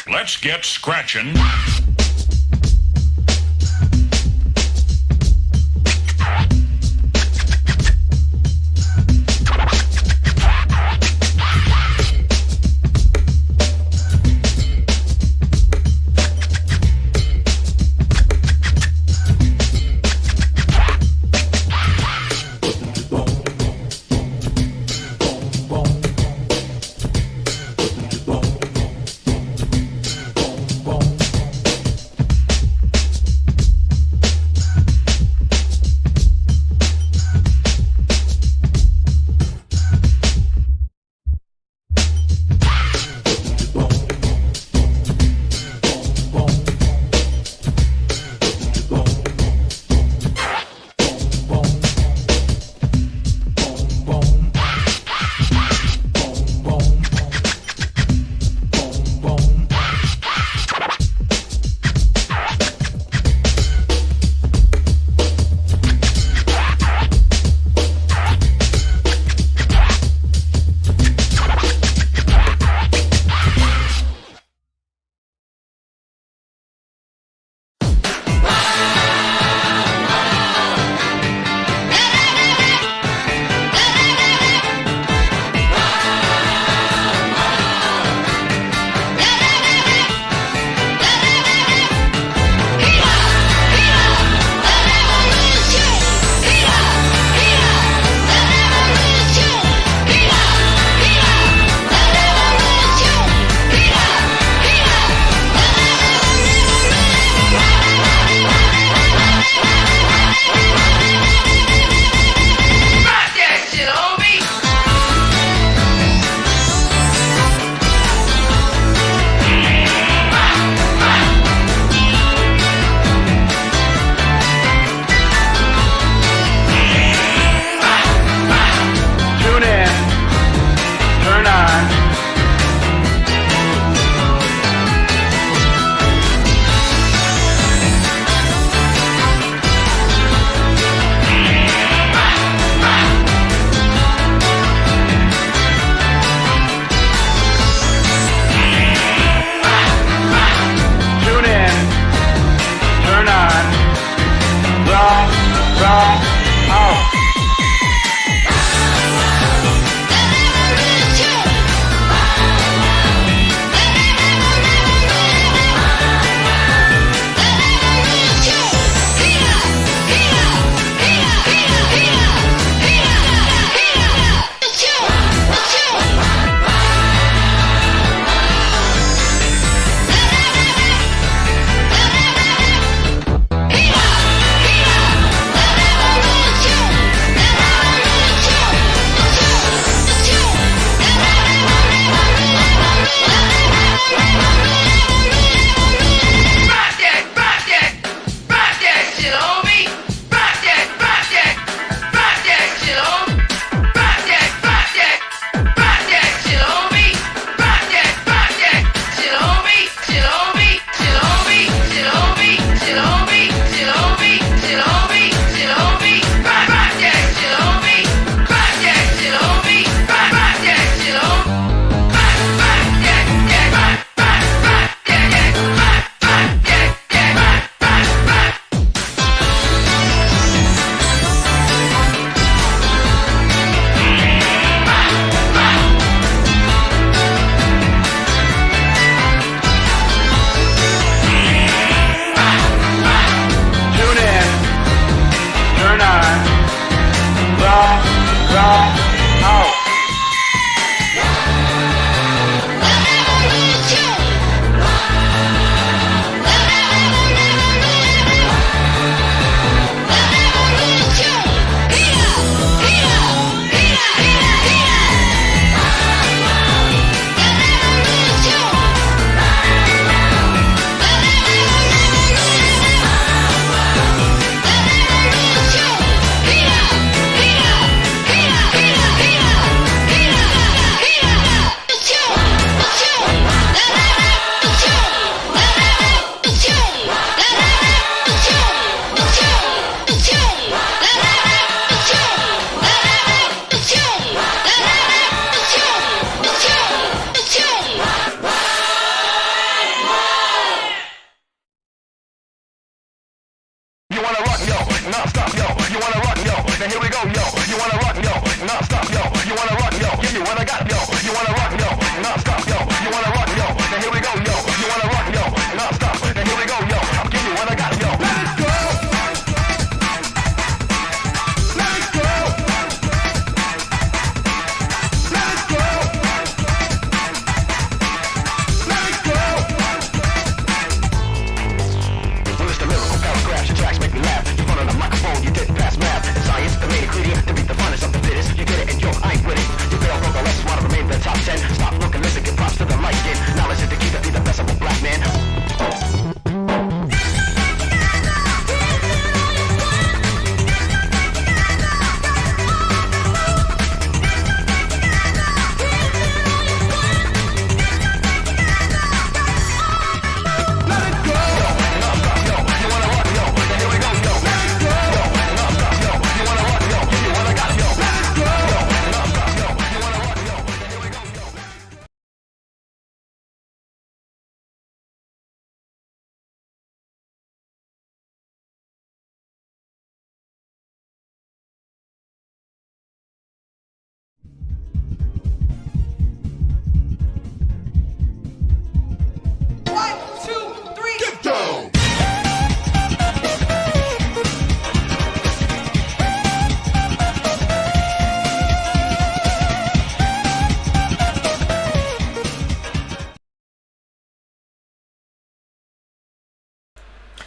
Let's get scratching.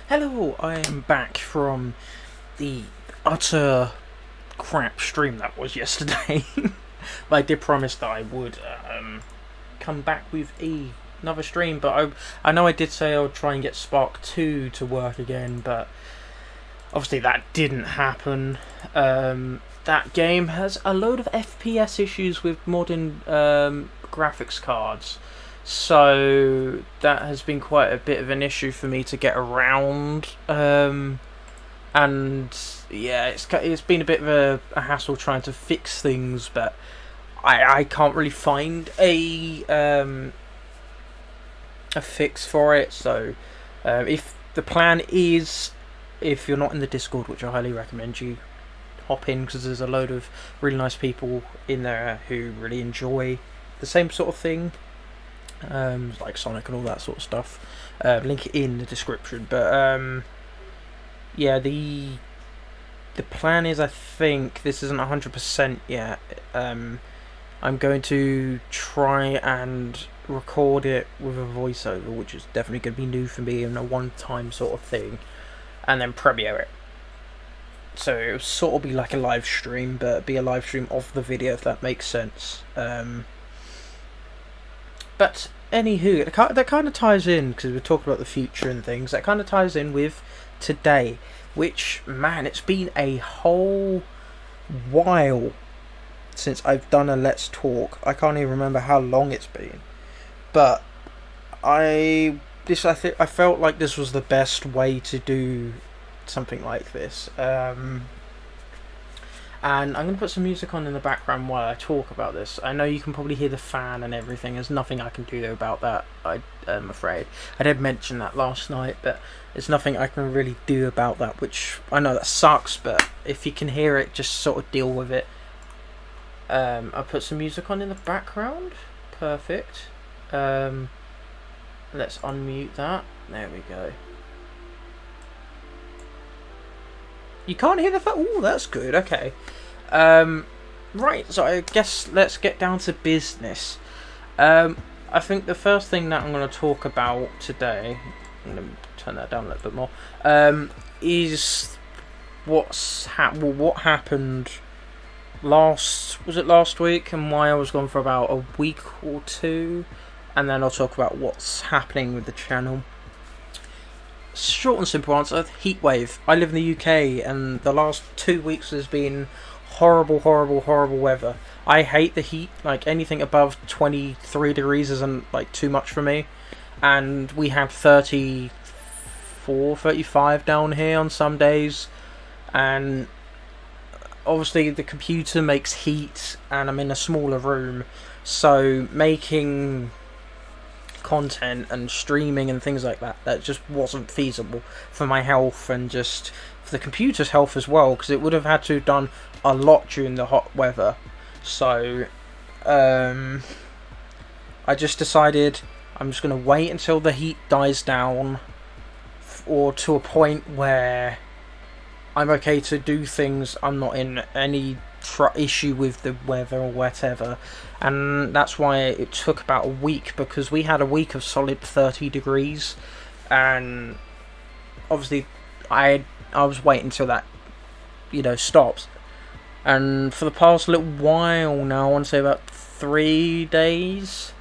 Hello, I am back from the utter crap stream that was yesterday. But I did promise that I would come back with another stream, but I know I did say I would try and get Spark 2 to work again, but obviously that didn't happen. That game has a load of FPS issues with modern graphics cards. So that has been quite a bit of an issue for me to get around, and yeah, it's been a bit of a hassle trying to fix things, but I can't really find a fix for it. So if the plan is, if you're not in the Discord, which I highly recommend you hop in, because there's a load of really nice people in there who really enjoy the same sort of thing. Like Sonic and all that sort of stuff. Link it in the description. But yeah, the plan is, I think this isn't 100% yet. I'm going to try and record it with a voiceover, which is definitely going to be new for me and a one-time sort of thing, and then premiere it. So it'll sort of be like a live stream, but be a live stream of the video, if that makes sense. But anywho, that kind of ties in, because we're talking about the future and things, that kind of ties in with today, which, man, it's been a whole while since I've done a Let's Talk. I can't even remember how long it's been, but I felt like this was the best way to do something like this. And I'm going to put some music on in the background while I talk about this. I know you can probably hear the fan and everything. There's nothing I can do about that, I'm afraid. I did mention that last night, but there's nothing I can really do about that, which I know that sucks, but if you can hear it, just sort of deal with it. I'll put some music on in the background. Perfect. Let's unmute that. There we go. You can't hear the phone? Oh, that's good. Okay. Right, so I guess let's get down to business. I think the first thing that I'm going to talk about today, I'm going to turn that down a little bit more, is what happened last week, and why I was gone for about a week or two, and then I'll talk about what's happening with the channel. Short and simple answer: heat wave. I live in the UK, and the last 2 weeks has been horrible weather. I hate the heat. Like, anything above 23 degrees isn't like too much for me, and we have 34, 35 down here on some days, and obviously the computer makes heat, and I'm in a smaller room, so making content and streaming and things like that just wasn't feasible for my health, and just for the computer's health as well, because it would have had to have done a lot during the hot weather. So I just decided I'm just going to wait until the heat dies down, or to a point where I'm okay to do things. I'm not in any issue with the weather or whatever, and that's why it took about a week, because we had a week of solid 30 degrees, and obviously I was waiting until that stops, and for the past little while now, I want to say about 3 days,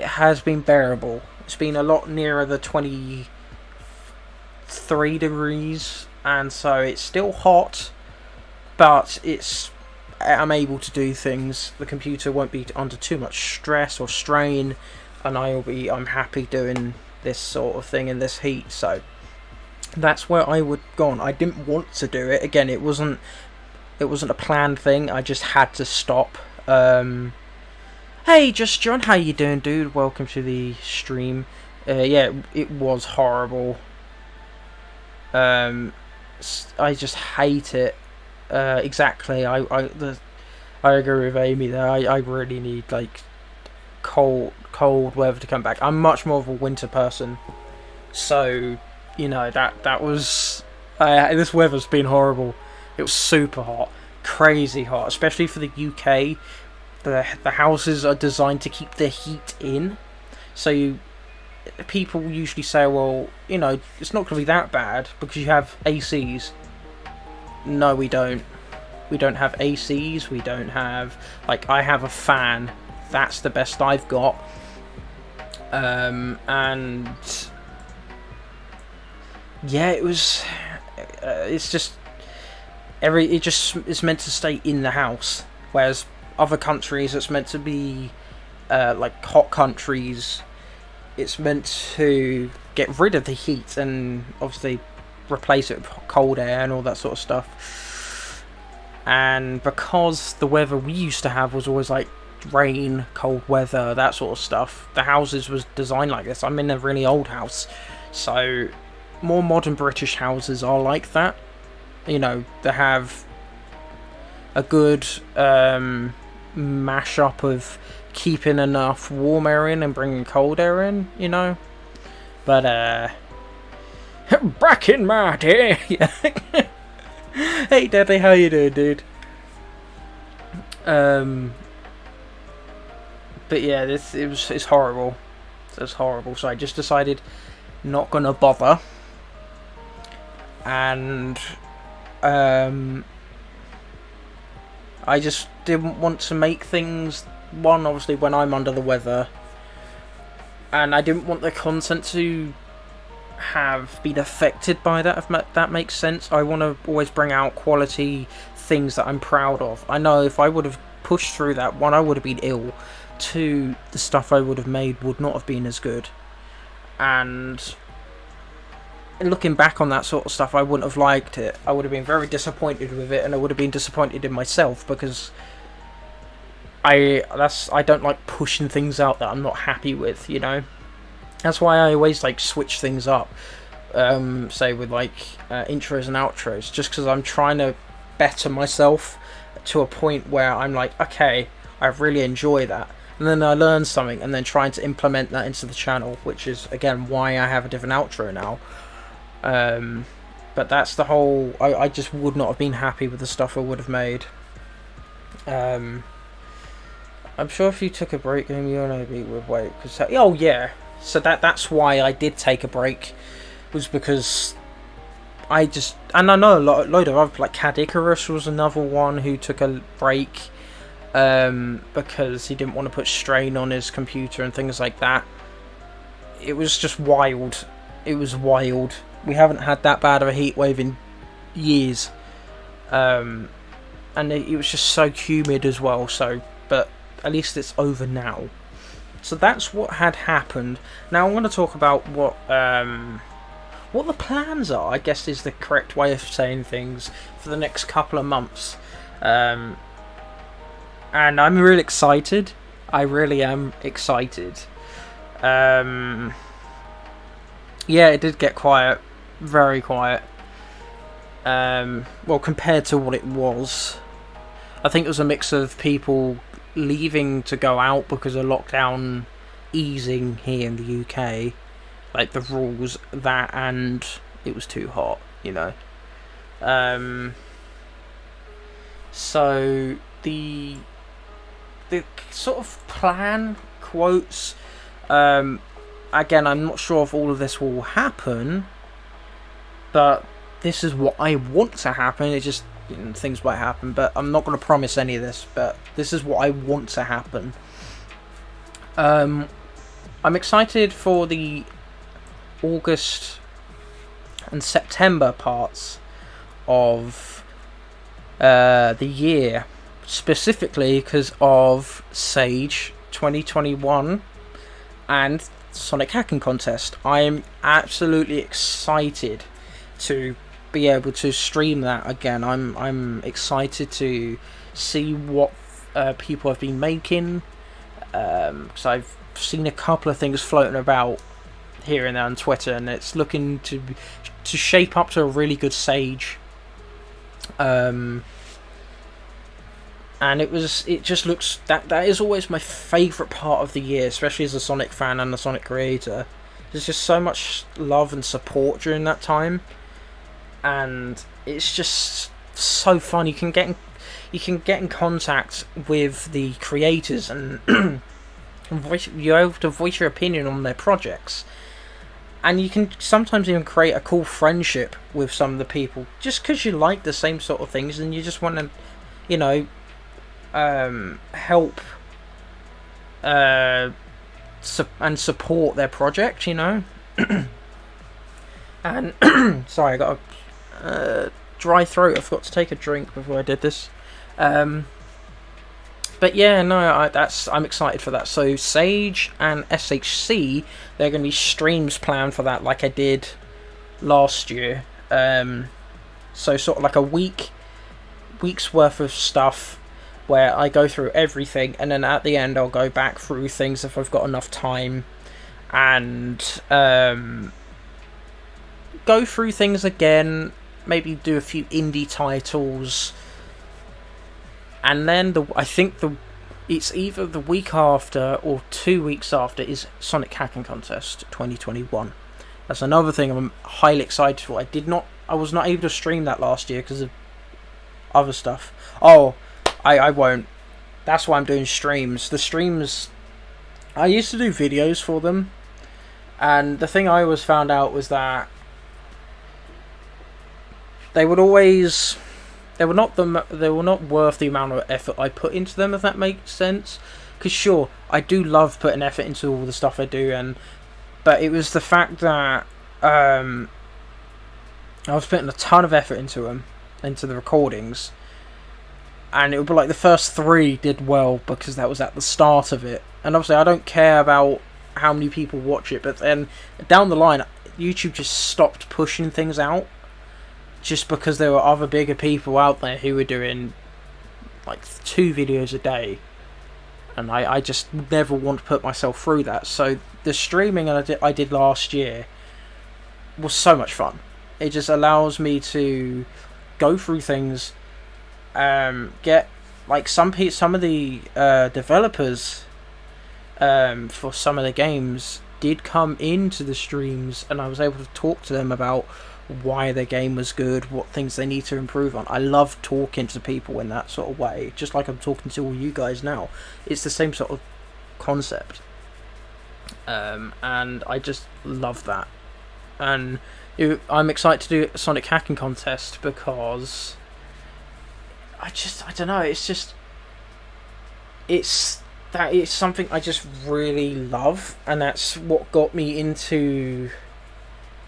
it has been bearable. It's been a lot nearer the 23 degrees, and so it's still hot, but I'm able to do things. The computer won't be under too much stress or strain, and I'm happy doing this sort of thing in this heat. So that's where I would go on. I didn't want to do it. Again, it wasn't a planned thing. I just had to stop. Hey, Just John, how you doing, dude? Welcome to the stream. Yeah, it was horrible. I just hate it. Exactly. I agree with Amy there. I really need like cold weather to come back. I'm much more of a winter person, so that was this weather's been horrible. It was super hot, crazy hot, especially for the UK. The houses are designed to keep the heat in, so people usually say, well, you know, it's not going to be that bad because you have ACs. No, we don't. We don't have ACs. We don't have, like, I have a fan. That's the best I've got. And yeah, it was. It's just it just is meant to stay in the house, whereas other countries it's meant to be like hot countries. It's meant to get rid of the heat and obviously replace it with cold air and all that sort of stuff. And because the weather we used to have was always like rain, cold weather, that sort of stuff, the houses was designed like this. I'm in a really old house, so more modern British houses are like that. You know, they have a good mash-up of keeping enough warm air in and bringing cold air in, you know. But back in my day. Hey Debbie, how you doing, dude? But yeah, it's horrible. It's horrible. So I just decided not gonna bother, and I just didn't want to make things. One, obviously, when I'm under the weather, and I didn't want the content to have been affected by that, if that makes sense. I want to always bring out quality things that I'm proud of. I know if I would have pushed through that, one, I would have been ill. Two, the stuff I would have made would not have been as good. And looking back on that sort of stuff, I wouldn't have liked it. I would have been very disappointed with it, and I would have been disappointed in myself because I don't like pushing things out that I'm not happy with, you know. That's why I always like switch things up, say with like intros and outros, just because I'm trying to better myself to a point where I'm like, okay, I really enjoy that, and then I learn something, and then trying to implement that into the channel, which is again why I have a different outro now. But that's the whole. I just would not have been happy with the stuff I would have made. I'm sure if you took a break, then you maybe would wait. Oh yeah, so that's why I did take a break, was because I just, and I know a load of other, like Cad Icarus was another one who took a break because he didn't want to put strain on his computer and things like that. It was just wild. It was wild. We haven't had that bad of a heat wave in years, and it was just so humid as well. So, but at least it's over now. So that's what had happened. Now I'm going to talk about what the plans are, I guess is the correct way of saying things, for the next couple of months. And I'm really excited. I really am excited. Yeah, it did get quiet. Very quiet. Well, compared to what it was. I think it was a mix of people leaving to go out because of lockdown easing here in the UK, like the rules, that, and it was too hot, you know. So the sort of plan, quotes, again, I'm not sure if all of this will happen, but this is what I want to happen. It just, things might happen, but I'm not going to promise any of this, but this is what I want to happen. I'm excited for the August and September parts of the year, specifically because of Sage 2021 and Sonic Hacking Contest. I am absolutely excited to be able to stream that again. I'm excited to see what people have been making, because I've seen a couple of things floating about here and there on Twitter, and it's looking to shape up to a really good Sage. And it just looks, that is always my favourite part of the year, especially as a Sonic fan and a Sonic creator. There's just so much love and support during that time, and it's just so fun. You can get in contact with the creators, and you're able to voice your opinion on their projects, and you can sometimes even create a cool friendship with some of the people just because you like the same sort of things and you just want to, you know, help and support their project, you know. And sorry, I got a dry throat. I forgot to take a drink before I did this. But yeah, no, I'm excited for that. So Sage and SHC, there are going to be streams planned for that, like I did last year. So sort of like a week's worth of stuff where I go through everything, and then at the end I'll go back through things if I've got enough time, and go through things again, maybe do a few indie titles, and then I think it's either the week after or 2 weeks after is Sonic Hacking Contest 2021. That's another thing I'm highly excited for. I was not able to stream that last year because of other stuff. Oh, I won't. That's why I'm doing streams. The streams, I used to do videos for them, and the thing I always found out was that they were not worth the amount of effort I put into them, if that makes sense. Because sure, I do love putting effort into all the stuff I do, but it was the fact that I was putting a ton of effort into the recordings, and it would be like the first 3 did well because that was at the start of it. And obviously I don't care about how many people watch it, but then down the line YouTube just stopped pushing things out, just because there were other bigger people out there who were doing like 2 videos a day, and I just never want to put myself through that. So the streaming I did last year was so much fun. It just allows me to go through things, get like some of the developers for some of the games did come into the streams, and I was able to talk to them about why their game was good, what things they need to improve on. I love talking to people in that sort of way, just like I'm talking to all you guys now. It's the same sort of concept, and I just love that. And I'm excited to do a Sonic Hacking Contest because I don't know, it's something I just really love, and that's what got me into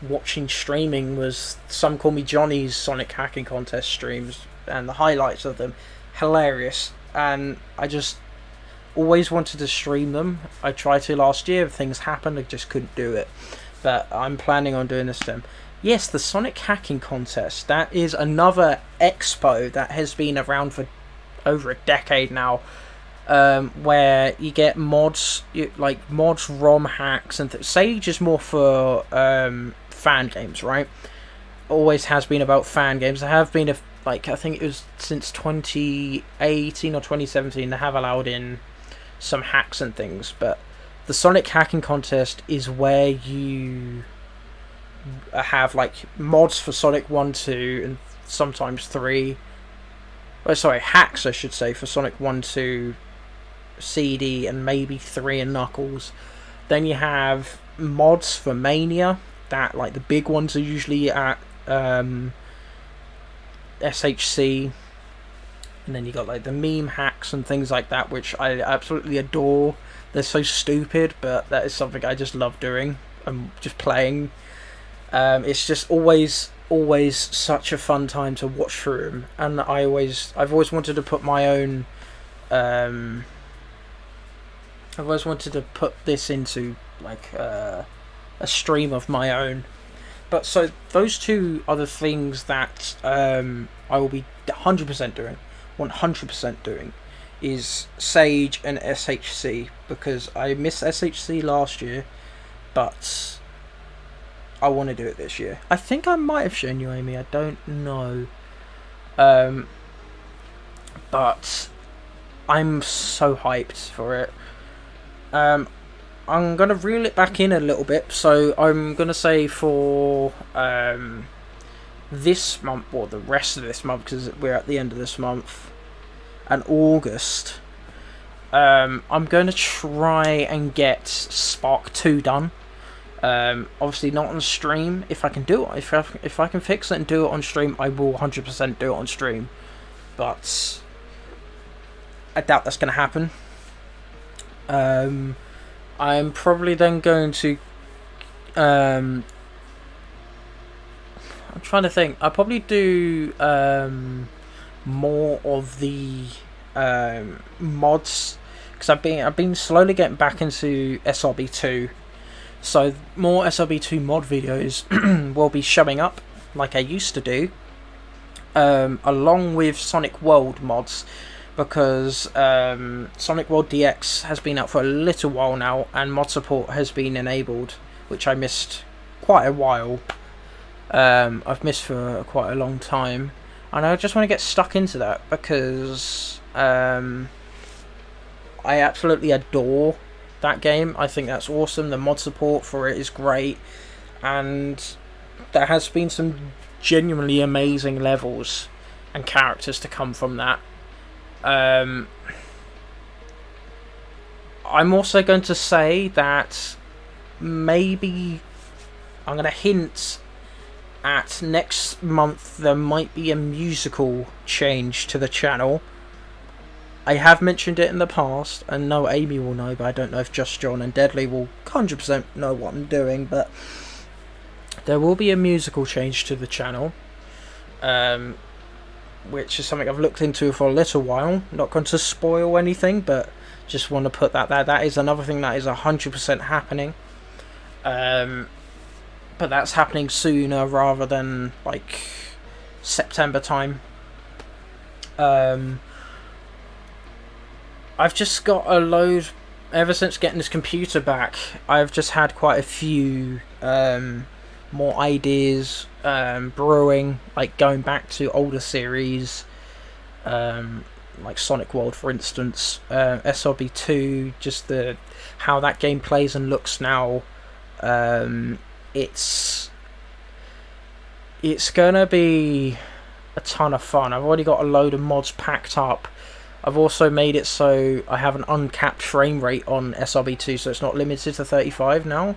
watching streaming. Was some call me Johnny's Sonic Hacking Contest streams, and the highlights of them hilarious, and I just always wanted to stream them. I tried to last year, things happened, I just couldn't do it, but I'm planning on doing this to them. Yes, the Sonic Hacking Contest, that is another expo that has been around for over a decade now, where you get mods, ROM hacks, and Sage is more for fan games, right? Always has been about fan games. There have been I think it was since 2018 or 2017 they have allowed in some hacks and things, but the Sonic Hacking Contest is where you have like mods for Sonic 1, 2 and sometimes 3. Oh, sorry, hacks I should say, for Sonic 1, 2, CD, and maybe 3 and Knuckles. Then you have mods for Mania, that like the big ones are usually at SHC, and then you got like the meme hacks and things like that, which I absolutely adore. They're so stupid, but that is something I just love doing. I'm just playing. It's just always such a fun time to watch through them, and I've always wanted to put my own. I've always wanted to put this into like a stream of my own. But so those 2 are the things that I will be 100% doing, 100% doing, is Sage and SHC, because I missed SHC last year, but I want to do it this year. I think I might have shown you, Amy, I don't know. But I'm so hyped for it. I'm going to reel it back in a little bit, so I'm going to say for this month, or the rest of this month, because we're at the end of this month, and August, I'm going to try and get Spark 2 done. Obviously not on stream. If I can do it, if I can fix it and do it on stream, I will 100% do it on stream. But I doubt that's going to happen. I'm probably then going to... I'm trying to think. I'll probably do more of the mods, because I've been slowly getting back into SRB2. So more SRB2 mod videos will be showing up like I used to do, along with Sonic World mods, because Sonic World DX has been out for a little while now, and mod support has been enabled, which I missed quite a while. I've missed for quite a long time, and I just want to get stuck into that, because I absolutely adore that game. I think that's awesome. The mod support for it is great, and there has been some genuinely amazing levels and characters to come from that. I'm also going to say that maybe I'm going to hint at next month there might be a musical change to the channel. I have mentioned it in the past, and no, Amy will know, but I don't know if Just John and Deadly will 100% know what I'm doing, but there will be a musical change to the channel, which is something I've looked into for a little while. Not going to spoil anything, but just want to put that there. That is another thing that is 100% happening. But that's happening sooner rather than like September time. I've just got a load, ever since getting this computer back, I've just had quite a few more ideas brewing, like going back to older series, like Sonic World for instance, SRB2, just how that game plays and looks now. It's gonna be a ton of fun. I've already got a load of mods packed up. I've also made it so I have an uncapped frame rate on SRB2, so it's not limited to 35 now.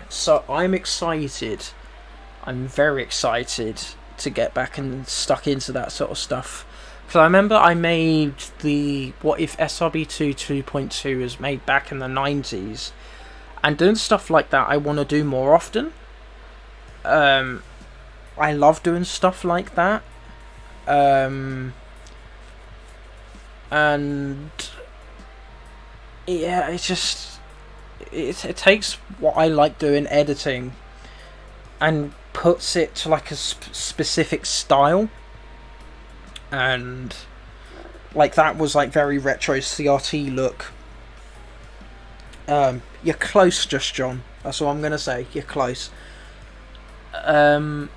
So I'm excited. I'm very excited to get back and stuck into that sort of stuff. Because I remember I made the What If SRB2 2.2 was made back in the 90s. And doing stuff like that I want to do more often. I love doing stuff like that. And yeah, it's just it takes what I like doing, editing, and puts it to like a specific style, and like that was like very retro CRT look. You're close, Just John. That's all I'm gonna say. You're close. But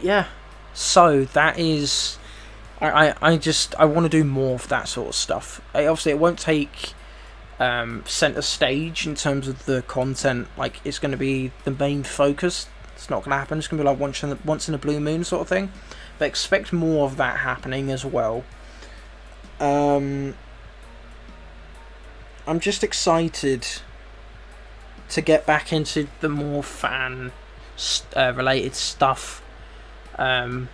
yeah. So that is, I want to do more of that sort of stuff. Obviously, it won't take center stage in terms of the content. Like, it's going to be the main focus. It's not going to happen. It's going to be like once in a blue moon sort of thing. But expect more of that happening as well. I'm just excited to get back into the more fan related stuff. And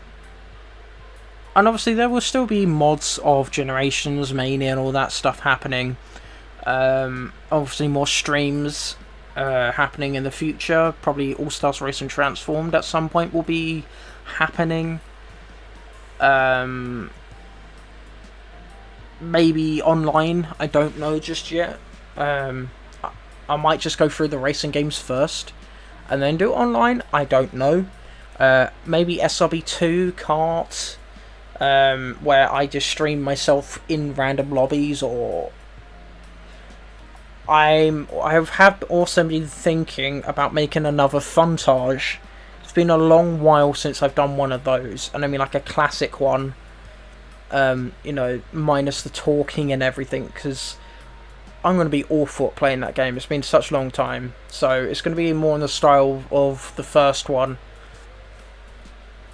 obviously there will still be mods of Generations, Mania and all that stuff happening. Obviously more streams happening in the future. Probably All Stars Racing Transformed at some point will be happening. Maybe online, I don't know just yet. I might just go through the racing games first and then do it online, I don't know. Maybe SRB2 kart, where I just stream myself in random lobbies, or I have also been thinking about making another Funtage. It's been a long while since I've done one of those, and I mean like a classic one, you know, minus the talking and everything, because I'm going to be awful at playing that game. It's been such a long time, so it's going to be more in the style of the first one.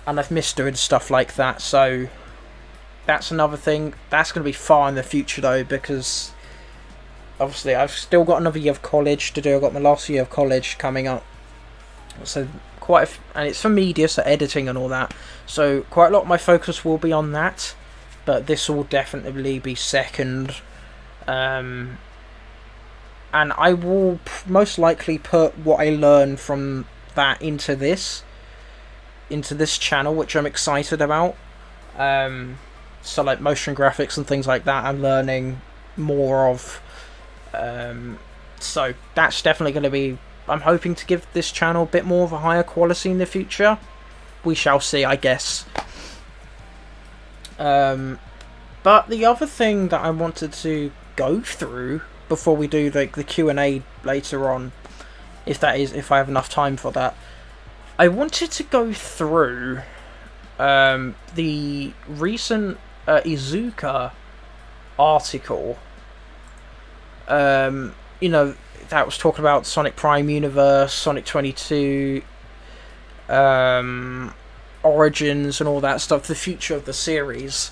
And I've missed doing stuff like that, so that's another thing. That's going to be far in the future though, because obviously I've still got another year of college to do. I've got my last year of college coming up, so and it's for media, so editing and all that. So quite a lot of my focus will be on that, but this will definitely be second. And I will most likely put what I learn from that into this channel, which I'm excited about. So like motion graphics and things like that, I'm learning more of. So that's definitely going to be. I'm hoping to give this channel a bit more of a higher quality in the future. We shall see, I guess. But the other thing that I wanted to go through before we do like the Q&A later on, if I have enough time for that, I wanted to go through the recent Iizuka article. You know, that was talking about Sonic Prime Universe, Sonic 22, Origins and all that stuff, the future of the series.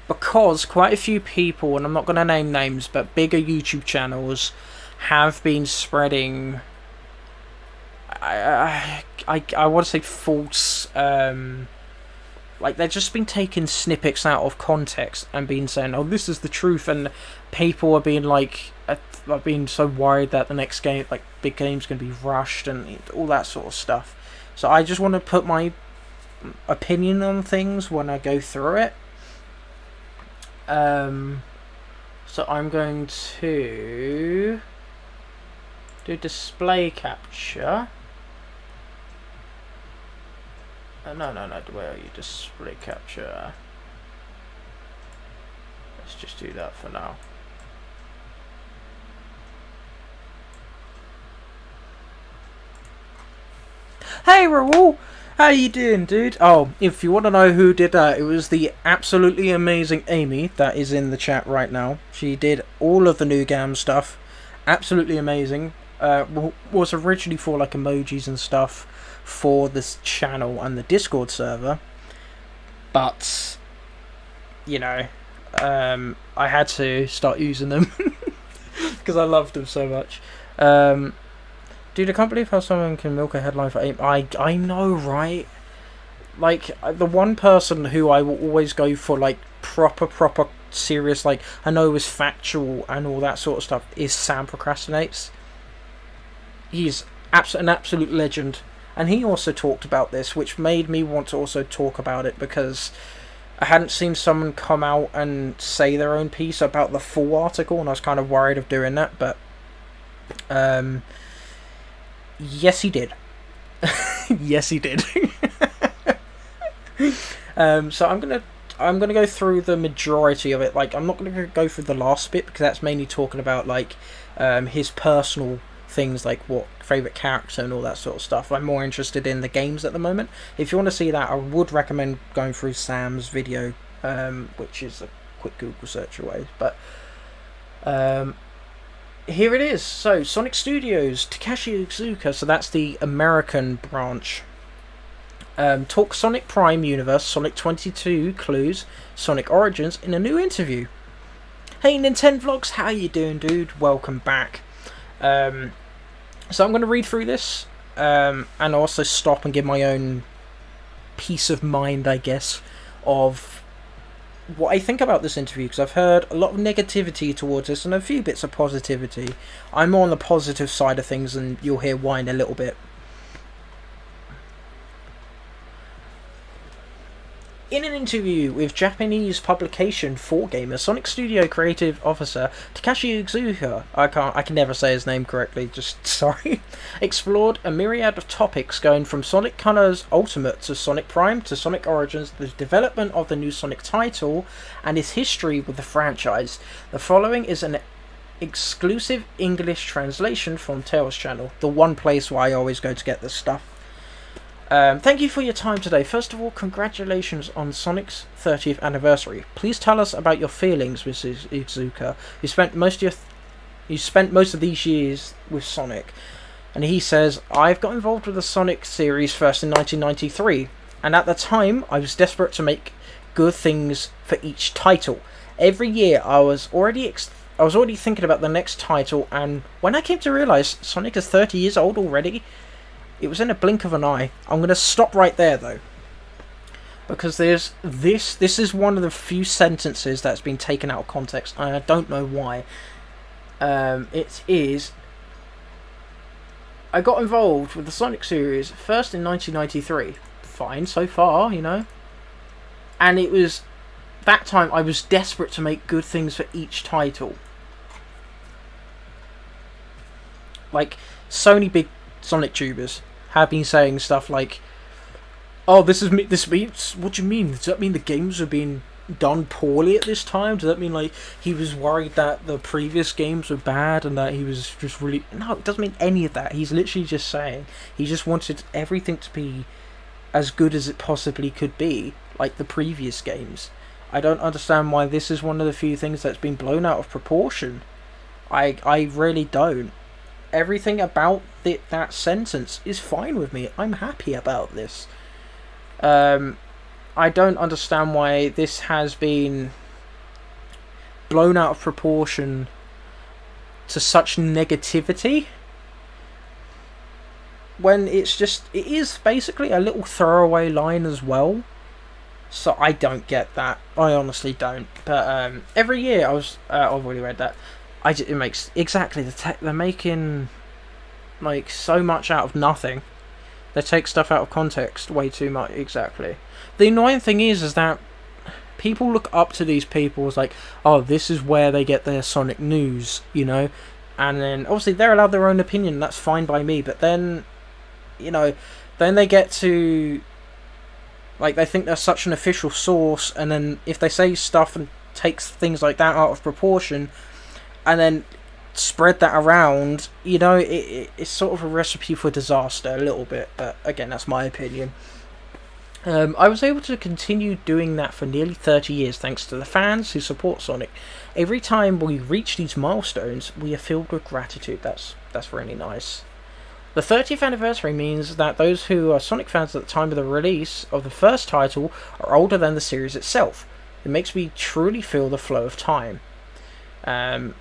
Because quite a few people, and I'm not going to name names, but bigger YouTube channels have been spreading, I want to say false, like they've just been taking snippets out of context and been saying, oh, this is the truth, and people are being like, I've been so worried that the next game, like big game's going to be rushed and all that sort of stuff. So I just want to put my opinion on things when I go through it. So I'm going to do display capture. No, where are you? Display capture. Let's just do that for now. Hey Raoul! How you doing, dude? Oh, if you want to know who did that, it was the absolutely amazing Amy that is in the chat right now. She did all of the new GAM stuff. Absolutely amazing. Was originally for like emojis and stuff for this channel and the Discord server. But, you know, I had to start using them because I loved them so much. Dude, I can't believe how someone can milk a headline for 8. I know, right? Like, the one person who I will always go for, like, proper serious, like, I know is factual and all that sort of stuff, is Sam Procrastinates. He's an absolute legend. And he also talked about this, which made me want to also talk about it, because I hadn't seen someone come out and say their own piece about the full article, and I was kind of worried of doing that, but... yes, he did. Yes, he did. So I'm gonna go through the majority of it. Like, I'm not gonna go through the last bit because that's mainly talking about like his personal things, like what favorite character and all that sort of stuff. I'm more interested in the games at the moment. If you want to see that, I would recommend going through Sam's video, which is a quick Google search away. But here it is. So, Sonic Studios, Takashi Iizuka, so that's the American branch. Talk Sonic Prime Universe, Sonic 22 clues, Sonic Origins in a new interview. Hey Nintendo Vlogs, how you doing, dude? Welcome back. So I'm going to read through this, and also stop and give my own peace of mind, I guess, of what I think about this interview, because I've heard a lot of negativity towards this and a few bits of positivity. I'm more on the positive side of things, and you'll hear why in a little bit. In an interview with Japanese publication 4Gamer, Sonic Studio creative officer Takashi Iizuka, I can never say his name correctly, just sorry, explored a myriad of topics going from Sonic Colors Ultimate to Sonic Prime to Sonic Origins, the development of the new Sonic title, and his history with the franchise. The following is an exclusive English translation from Tails channel, the one place where I always go to get this stuff. Thank you for your time today. First of all, congratulations on Sonic's 30th anniversary. Please tell us about your feelings, Mrs. Iizuka. You spent most of these years with Sonic. And he says, I've got involved with the Sonic series first in 1993, and at the time I was desperate to make good things for each title. Every year I was already thinking about the next title, and when I came to realise Sonic is 30 years old already, it was in a blink of an eye. I'm going to stop right there though, because there's this is one of the few sentences that's been taken out of context, and I don't know why. It is, I got involved with the Sonic series first in 1993. Fine so far, you know. And it was that time I was desperate to make good things for each title. Like, so many big Sonic tubers have been saying stuff like, "Oh, this means. What do you mean? Does that mean the games are being done poorly at this time? Does that mean like he was worried that the previous games were bad and that he was just really..." No, it doesn't mean any of that. He's literally just saying he just wanted everything to be as good as it possibly could be, like the previous games. I don't understand why this is one of the few things that's been blown out of proportion. I really don't. Everything about that sentence is fine with me. I'm happy about this. I don't understand why this has been blown out of proportion to such negativity, when it is basically a little throwaway line as well. So I don't get that. I honestly don't. But every year I've already read that. It makes exactly they're making like so much out of nothing. They take stuff out of context way too much. Exactly. The annoying thing is that people look up to these people as like, oh, this is where they get their Sonic news, you know. And then obviously they're allowed their own opinion. That's fine by me. But then, you know, then they get to, like, they think they're such an official source, and then if they say stuff and takes things like that out of proportion, and then spread that around, you know, it's sort of a recipe for disaster a little bit. But again, that's my opinion. I was able to continue doing that for nearly 30 years thanks to the fans who support Sonic. Every time we reach these milestones, we are filled with gratitude. That's really nice. The 30th anniversary means that those who are Sonic fans at the time of the release of the first title are older than the series itself. It makes me truly feel the flow of time. Now,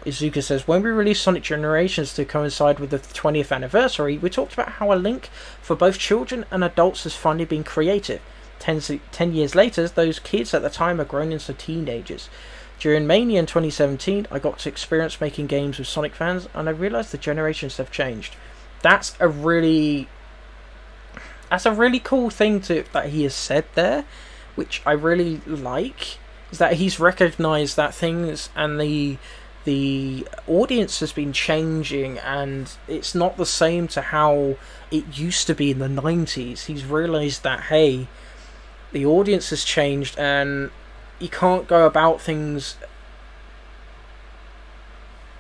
Izuka says, when we released Sonic Generations to coincide with the 20th anniversary, we talked about how a link for both children and adults has finally been created. 10 years later, those kids at the time are grown into teenagers. During Mania in 2017, I got to experience making games with Sonic fans, and I realised the generations have changed. That's a really cool thing that he has said there, which I really like, is that he's recognised that things and the audience has been changing, and it's not the same to how it used to be in the 90s. He's realised that, hey, the audience has changed and you can't go about things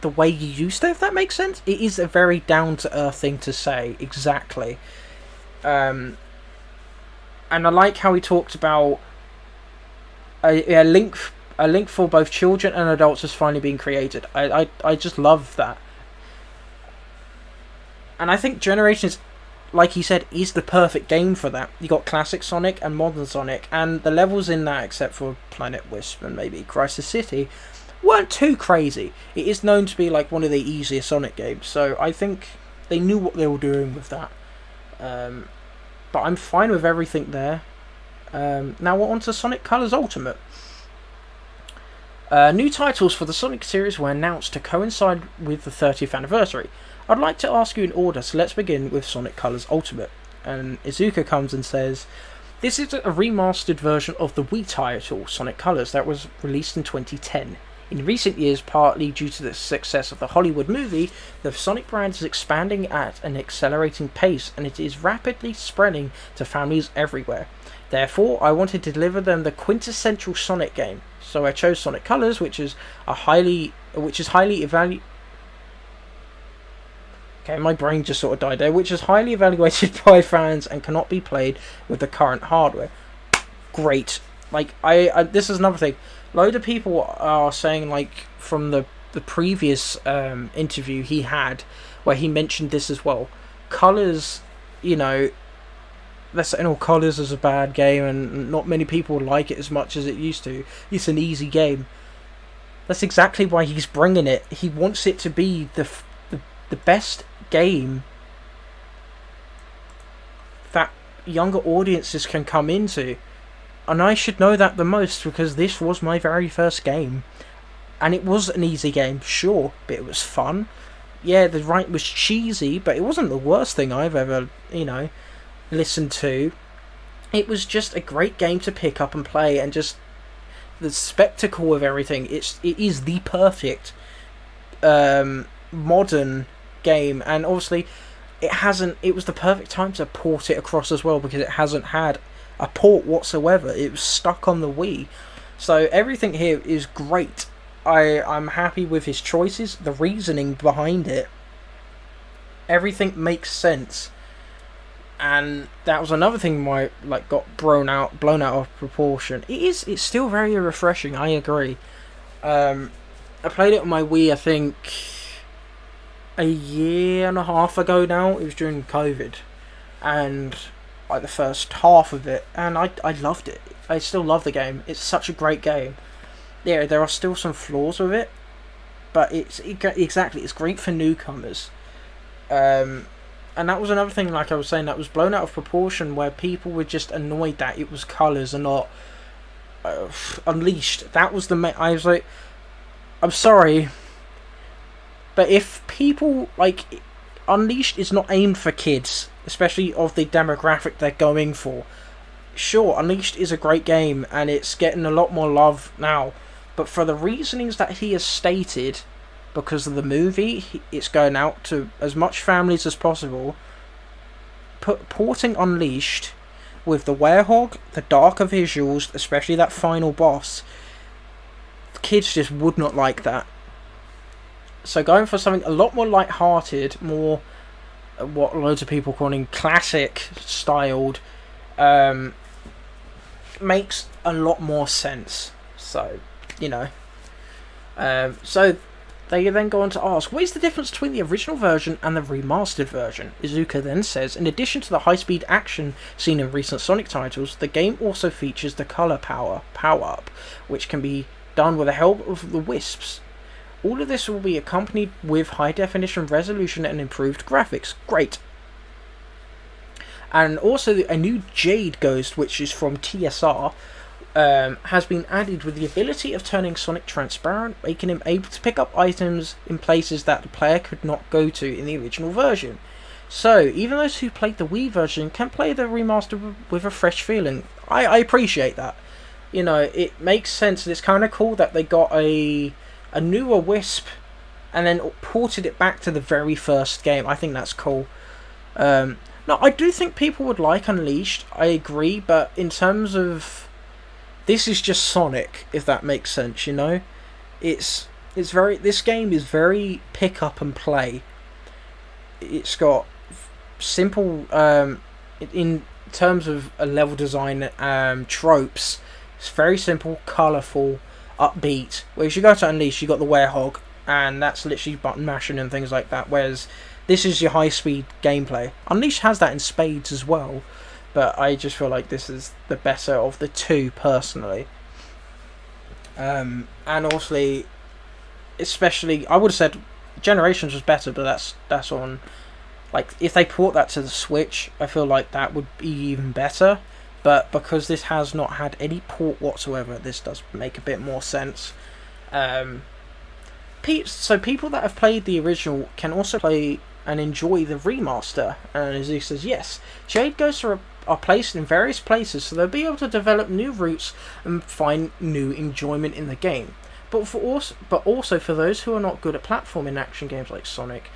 the way you used to, if that makes sense. It is a very down-to-earth thing to say, exactly. And I like how he talked about a link for both children and adults has finally been created. I just love that. And I think Generations, like he said, is the perfect game for that. You got classic Sonic and modern Sonic, and the levels in that, except for Planet Wisp and maybe Crisis City, weren't too crazy. It is known to be like one of the easier Sonic games, so I think they knew what they were doing with that. But I'm fine with everything there. Now we're on to Sonic Colors Ultimate. New titles for the Sonic series were announced to coincide with the 30th anniversary. I'd like to ask you in order, so let's begin with Sonic Colors Ultimate. And Izuka comes and says, this is a remastered version of the Wii title, Sonic Colors, that was released in 2010. In recent years, partly due to the success of the Hollywood movie, the Sonic brand is expanding at an accelerating pace, and it is rapidly spreading to families everywhere. Therefore, I wanted to deliver them the quintessential Sonic game. So I chose Sonic Colors, which is highly evaluated. Okay, my brain just sort of died there. Which is highly evaluated by fans and cannot be played with the current hardware. Great. Like this is another thing. Load of people are saying, like, from the previous interview he had, where he mentioned this as well. Colors, you know, they're setting all colours as a bad game, and not many people like it as much as it used to. It's an easy game. That's exactly why he's bringing it. He wants it to be the best game that younger audiences can come into. And I should know that the most, because this was my very first game. And it was an easy game, sure, but it was fun. Yeah, the writing was cheesy, but it wasn't the worst thing I've ever, listened to. It was just a great game to pick up and play, and just the spectacle of everything. It is the perfect modern game, and obviously it was the perfect time to port it across as well, because it hasn't had a port whatsoever. It was stuck on the Wii. So everything here is great. I'm happy with his choices, the reasoning behind it. Everything makes sense. And that was another thing why it got blown out of proportion. It's still very refreshing, I agree. I played it on my Wii, I think, a year and a half ago now. It was during COVID. And the first half of it, and I loved it. I still love the game. It's such a great game. Yeah, there are still some flaws with it, but it's great for newcomers. And that was another thing, like I was saying, that was blown out of proportion, where people were just annoyed that it was colours and not Unleashed. That was I was like, I'm sorry, but if people Unleashed is not aimed for kids, especially of the demographic they're going for. Sure, Unleashed is a great game, and it's getting a lot more love now. But for the reasonings that he has stated, because of the movie, it's going out to as much families as possible. Porting Unleashed with the werehog, the darker visuals, especially that final boss, kids just would not like that. So going for something a lot more light-hearted, more what loads of people calling classic styled, makes a lot more sense. So, so they then go on to ask, what is the difference between the original version and the remastered version? Izuka then says, in addition to the high-speed action seen in recent Sonic titles, the game also features the color power-up, which can be done with the help of the wisps. All of this will be accompanied with high-definition resolution and improved graphics. Great. And also a new Jade Ghost, which is from TSR, has been added with the ability of turning Sonic transparent, making him able to pick up items in places that the player could not go to in the original version. So, even those who played the Wii version can play the remaster with a fresh feeling. I appreciate that. It makes sense, and it's kind of cool that they got a newer Wisp and then ported it back to the very first game. I think that's cool. No, I do think people would like Unleashed, I agree, but in terms of... This is just Sonic, if that makes sense, It's this game is very pick up and play. It's got simple, in terms of a level design, tropes. It's very simple, colourful, upbeat. Whereas you go to Unleashed, you got the werehog, and that's literally button mashing and things like that. Whereas this is your high speed gameplay. Unleashed has that in spades as well, but I just feel like this is the better of the two personally. And also, especially, I would have said Generations was better, but that's on. If they port that to the Switch, I feel like that would be even better. But because this has not had any port whatsoever, this does make a bit more sense. So people that have played the original can also play and enjoy the remaster. And as he says, yes, Jade Ghosts are placed in various places, so they'll be able to develop new routes and find new enjoyment in the game. But also for those who are not good at platforming action games like Sonic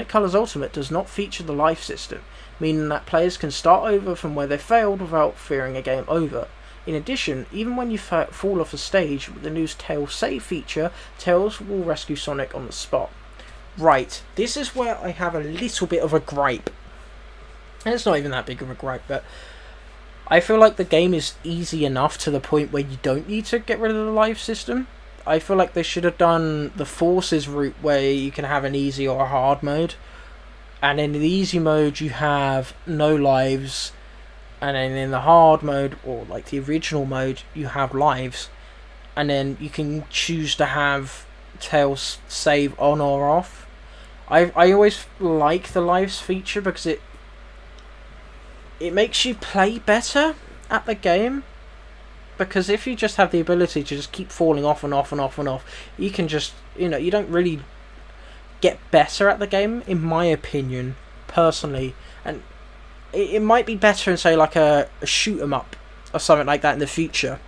Colors Ultimate does not feature the life system, meaning that players can start over from where they failed without fearing a game over. In addition, even when you fall off a stage with the new Tails save feature, Tails will rescue Sonic on the spot. Right, this is where I have a little bit of a gripe. And it's not even that big of a gripe, but I feel like the game is easy enough to the point where you don't need to get rid of the life system. I feel like they should have done the Forces route where you can have an easy or a hard mode. And in the easy mode you have no lives, and then in the hard mode, or like the original mode, you have lives, and then you can choose to have Tails save on or off. I always like the lives feature because it makes you play better at the game. Because if you just have the ability to just keep falling off and off and off and off, you can just, you don't really get better at the game, in my opinion, personally. And it might be better in, say, like a shoot 'em up or something like that in the future.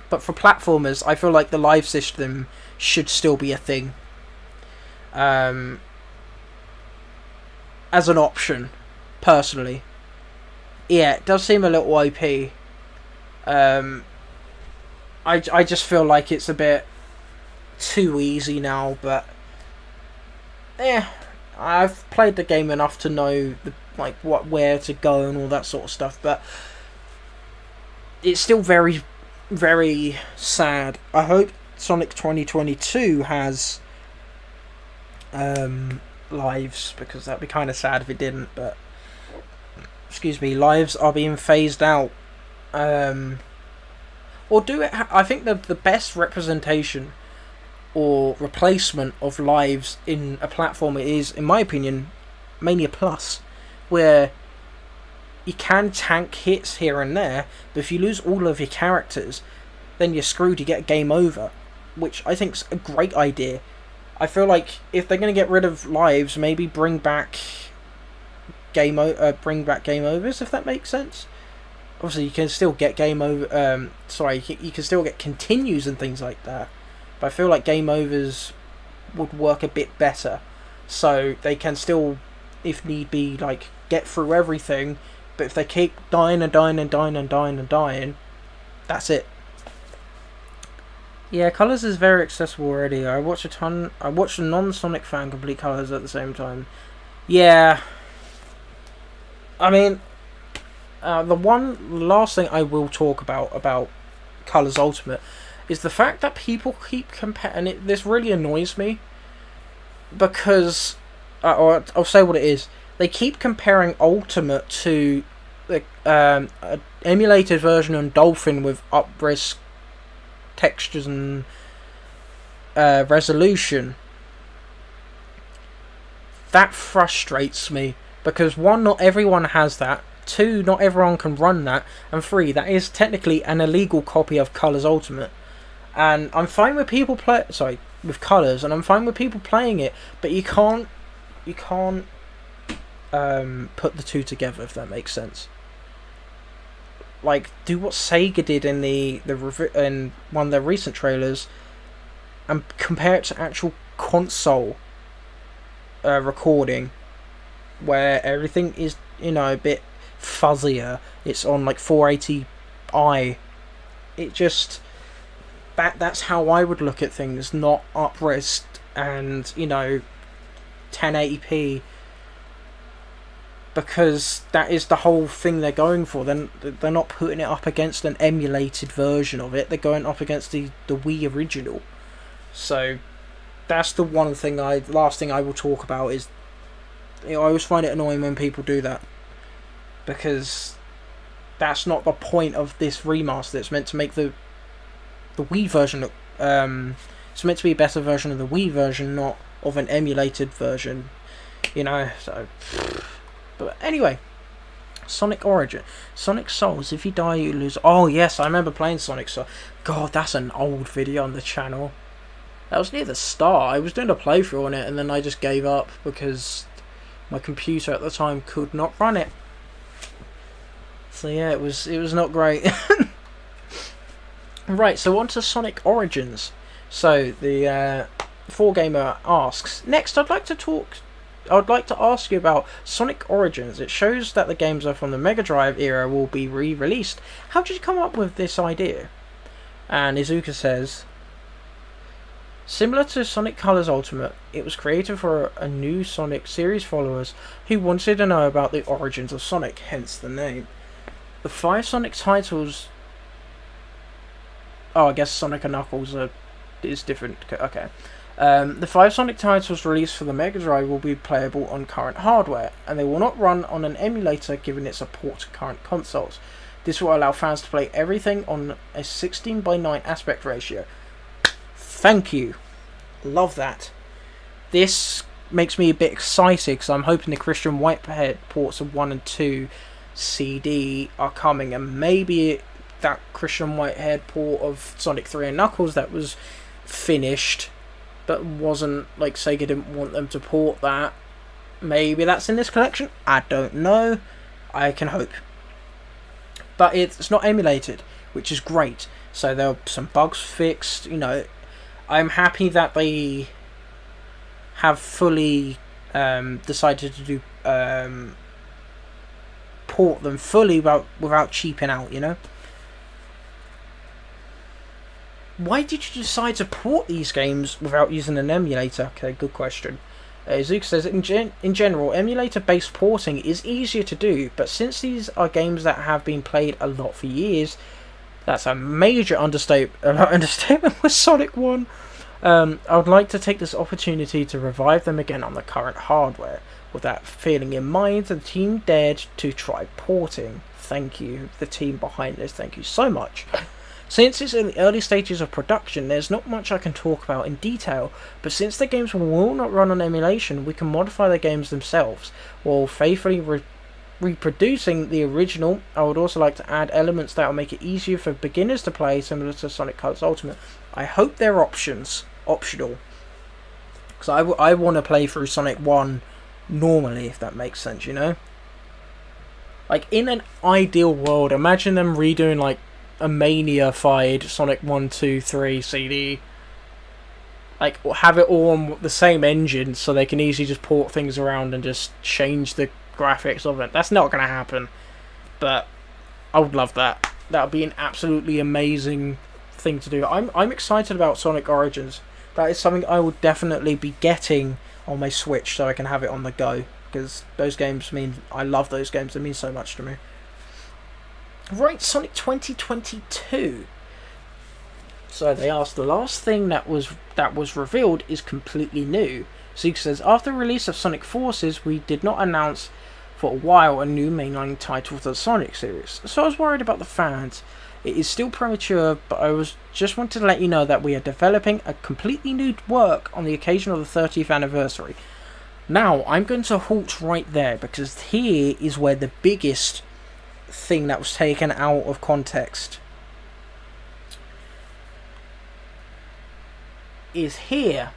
But for platformers, I feel like the live system should still be a thing. As an option, personally. Yeah, it does seem a little OP. I just feel like it's a bit too easy now, but I've played the game enough to know where to go and all that sort of stuff, but it's still very, very sad. I hope Sonic 2022 has lives, because that'd be kind of sad if it didn't, but excuse me, lives are being phased out. Or do it. I think the best representation or replacement of lives in a platformer is, in my opinion, Mania Plus, where you can tank hits here and there, but if you lose all of your characters, then you're screwed. You get game over, which I think's a great idea. I feel like if they're going to get rid of lives, maybe bring back game overs, if that makes sense. Obviously, you can still get game over. You can still get continues and things like that. But I feel like game overs would work a bit better, so they can still, if need be, get through everything. But if they keep dying and dying and dying and dying and dying, that's it. Yeah, Colors is very accessible already. I watched a non-Sonic fan complete Colors at the same time. Yeah. I mean, the one last thing I will talk about Colors Ultimate is the fact that people keep comparing it. This really annoys me, because, or I'll say what it is. They keep comparing Ultimate to the emulated version on Dolphin with up-res textures and resolution. That frustrates me, because one, not everyone has that. Two, not everyone can run that. And three, that is technically an illegal copy of Colors Ultimate. And I'm fine with people with Colors, and I'm fine with people playing it, but you can't put the two together, if that makes sense. Do what Sega did in in one of their recent trailers, and compare it to actual console recording, where everything is a bit fuzzier. It's on 480i. It just that's how I would look at things, not up-res and 1080p, because that is the whole thing they're going for. Then they're not putting it up against an emulated version of it. They're going up against the Wii original. So that's the last thing I will talk about is, I always find it annoying when people do that, because that's not the point of this remaster. It's meant to make the Wii version look, it's meant to be a better version of the Wii version, not of an emulated version, so. But anyway, Sonic Origin, Sonic Souls. If you die, you lose. Oh yes, I remember playing Sonic Souls. God, that's an old video on the channel. That was near the start. I was doing a playthrough on it, and then I just gave up because my computer at the time could not run it. So yeah, it was not great. Right, so on to Sonic Origins. So the 4Gamer asks, next I'd like to ask you about Sonic Origins. It shows that the games are from the Mega Drive era will be re-released. How did you come up with this idea? And Izuka says, similar to Sonic Colors Ultimate, it was created for a new Sonic series followers who wanted to know about the origins of Sonic, hence the name. The 5 Sonic titles... Oh, I guess Sonic and Knuckles is different. Okay. The 5 Sonic titles released for the Mega Drive will be playable on current hardware, and they will not run on an emulator given its support to current consoles. This will allow fans to play everything on a 16:9 aspect ratio. Thank you. Love that. This makes me a bit excited because I'm hoping the Christian Whitehead ports of 1 and 2 CD are coming, and maybe that Christian Whitehead port of Sonic 3 and Knuckles that was finished but wasn't, like, Sega didn't want them to port that. Maybe that's in this collection. I don't know. I can hope. But it's not emulated, which is great. So there are some bugs fixed. You know, I'm happy that they have fully decided to do port them fully without cheaping out, you know. Why did you decide to port these games without using an emulator? Okay, good question. Zook says, in general, emulator-based porting is easier to do, but since these are games that have been played a lot for years, that's a major understatement with Sonic 1. I would like to take this opportunity to revive them again on the current hardware. With that feeling in mind, the team dared to try porting. Thank you, the team behind this. Thank you so much. Since it's in the early stages of production, there's not much I can talk about in detail, but since the games will not run on emulation, we can modify the games themselves, while faithfully reproducing the original. I would also like to add elements that will make it easier for beginners to play, similar to Sonic Colors Ultimate. I hope they're optional, because I want to play through Sonic 1 normally, if that makes sense, you know? Like, in an ideal world, imagine them redoing, like, a Mania-fied Sonic 1, 2, 3 CD. Like, have it all on the same engine so they can easily just port things around and just change the graphics of it. That's not going to happen. But I would love that. That would be an absolutely amazing thing to do. I'm excited about Sonic Origins. That is something I will definitely be getting on my Switch so I can have it on the go. Because those games I love those games. They mean so much to me. Right, Sonic 2022. So they asked, the last thing that was revealed is completely new. Zeke says, after the release of Sonic Forces, we did not announce for a while a new mainline title for the Sonic series. So I was worried about the fans. It is still premature, but I just wanted to let you know that we are developing a completely new work on the occasion of the 30th anniversary. Now, I'm going to halt right there, because here is where the biggest thing that was taken out of context is here.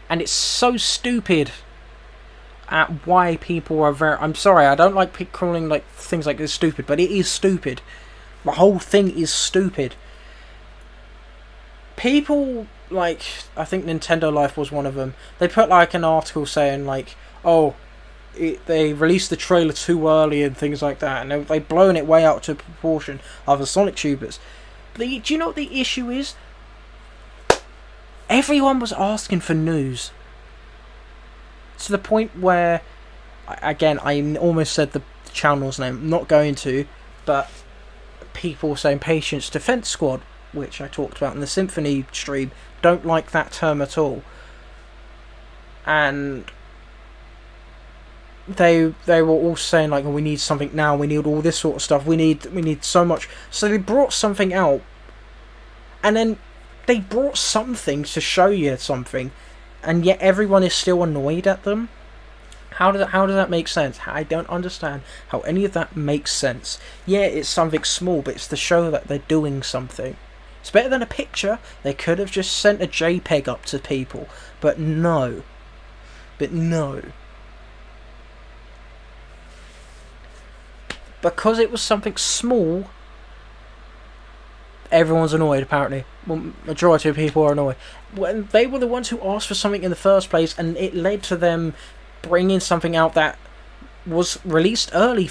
And it's so stupid at why people are I'm sorry, I don't like calling like things like this stupid, but it is stupid. The whole thing is stupid. People, like, I think Nintendo Life was one of them. They put like an article saying like, oh, they released the trailer too early and things like that, and they've blown it way out to proportion of the Sonic tubers. But do you know what the issue is? Everyone was asking for news. To the point where, again, I almost said the channel's name. I'm not going to, but people saying Patience Defense Squad, which I talked about in the Symphony stream, don't like that term at all. And they were all saying like, oh, we need something now, we need all this sort of stuff, we need so much. So they brought something out, and then they brought something to show you something, and yet everyone is still annoyed at them. How does that make sense? I don't understand how any of that makes sense. Yeah, it's something small, but it's to show that they're doing something. It's better than a picture. They could have just sent a JPEG up to people, but no. Because it was something small, everyone's annoyed, apparently. Well, majority of people are annoyed. When they were the ones who asked for something in the first place, and it led to them bringing something out that was released early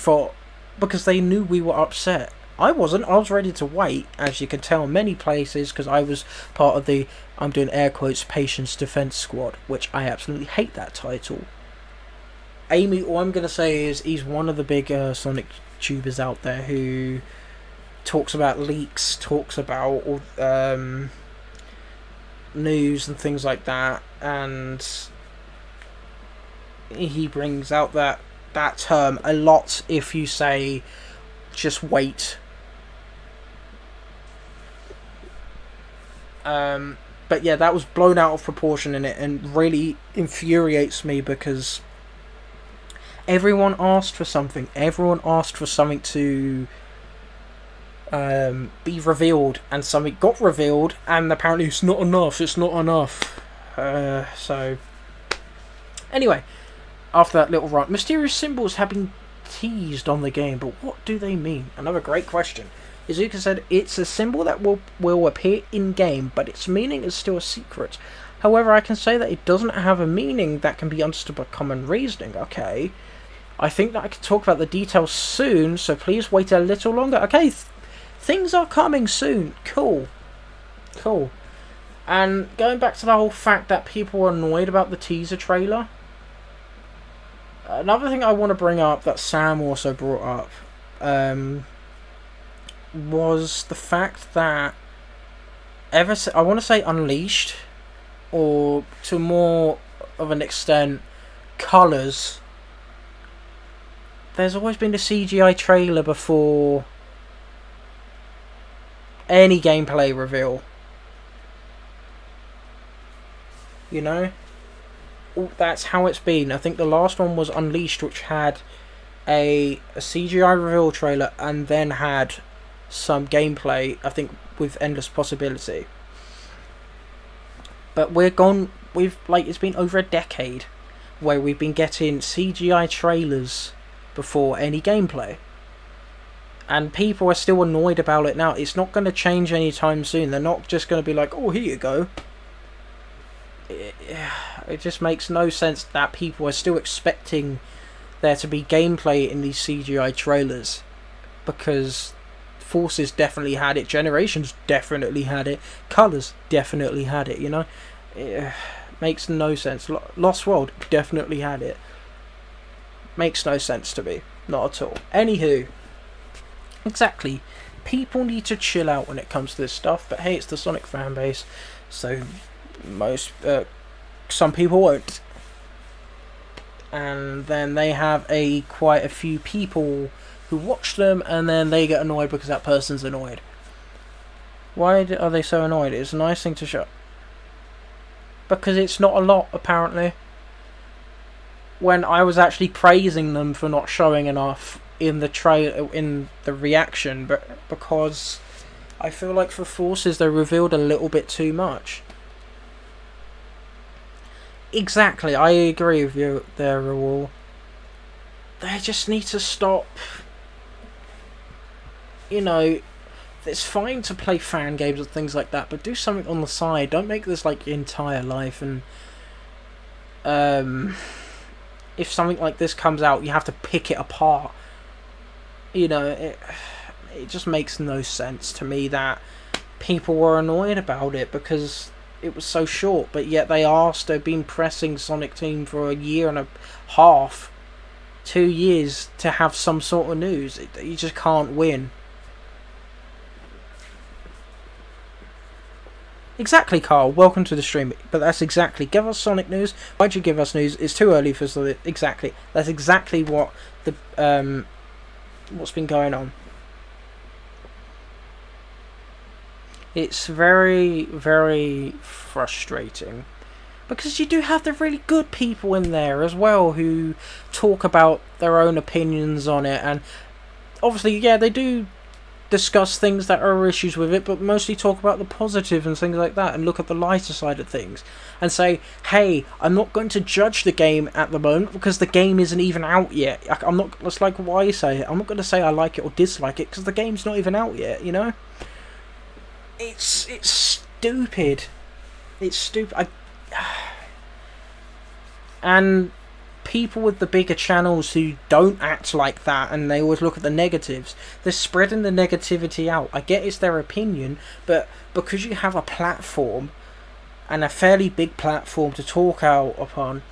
because they knew we were upset. I wasn't. I was ready to wait, as you can tell in many places, because I was part of the, I'm doing air quotes, Patience Defense Squad, which I absolutely hate that title. Amy, all I'm going to say is he's one of the big Sonic tubers out there who talks about leaks, talks about news and things like that, and he brings out that term a lot if you say just wait. But yeah, that was blown out of proportion in it, and really infuriates me because everyone asked for something. Everyone asked for something to be revealed, and something got revealed, and apparently it's not enough. It's not enough. So anyway, after that little rant, mysterious symbols have been teased on the game, but what do they mean? Another great question. Izuka said, it's a symbol that will appear in-game, but its meaning is still a secret. However, I can say that it doesn't have a meaning that can be understood by common reasoning. Okay. I think that I can talk about the details soon, so please wait a little longer. Okay, things are coming soon. Cool. Cool. And going back to the whole fact that people were annoyed about the teaser trailer, another thing I want to bring up that Sam also brought up, was the fact that I want to say Unleashed, or to more of an extent Colours, there's always been a CGI trailer before any gameplay reveal. You know? That's how it's been. I think the last one was Unleashed, which had a CGI reveal trailer and then had some gameplay, I think, with endless possibility. But it's been over a decade where we've been getting CGI trailers before any gameplay. And people are still annoyed about it now. It's not going to change anytime soon. They're not just going to be like, oh, here you go. It just makes no sense that people are still expecting there to be gameplay in these CGI trailers, because Forces definitely had it, Generations definitely had it, Colours definitely had it, you know? It makes no sense. Lost World definitely had it. Makes no sense to me. Not at all. Anywho, exactly. People need to chill out when it comes to this stuff, but hey, it's the Sonic fanbase, so some people won't. And then they have quite a few people who watch them, and then they get annoyed because that person's annoyed. Why are they so annoyed? It's a nice thing to show. Because it's not a lot, apparently. When I was actually praising them for not showing enough in the reaction, but because I feel like for Forces they revealed a little bit too much. Exactly, I agree with you there, Raul. They just need to stop. You know, it's fine to play fan games and things like that, but do something on the side. Don't make this like your entire life. And if something like this comes out, you have to pick it apart. You know, it just makes no sense to me that people were annoyed about it because it was so short. But yet they've been pressing Sonic Team for a year and a half, 2 years to have some sort of news. You just can't win. Exactly, Carl. Welcome to the stream. But that's exactly. Give us Sonic news. Why'd you give us news? It's too early for Sonic. Exactly. That's exactly what what's been going on. It's very, very frustrating. Because you do have the really good people in there as well who talk about their own opinions on it. And obviously, yeah, they do discuss things that are issues with it, but mostly talk about the positive and things like that, and look at the lighter side of things and say, hey, I'm not going to judge the game at the moment because the game isn't even out yet. I'm not, that's like why I say it, I'm not going to say I like it or dislike it because the game's not even out yet, you know? It's stupid. It's stupid. And people with the bigger channels who don't act like that, and they always look at the negatives, they're spreading the negativity out. I get it's their opinion, but because you have a platform, and a fairly big platform to talk out upon,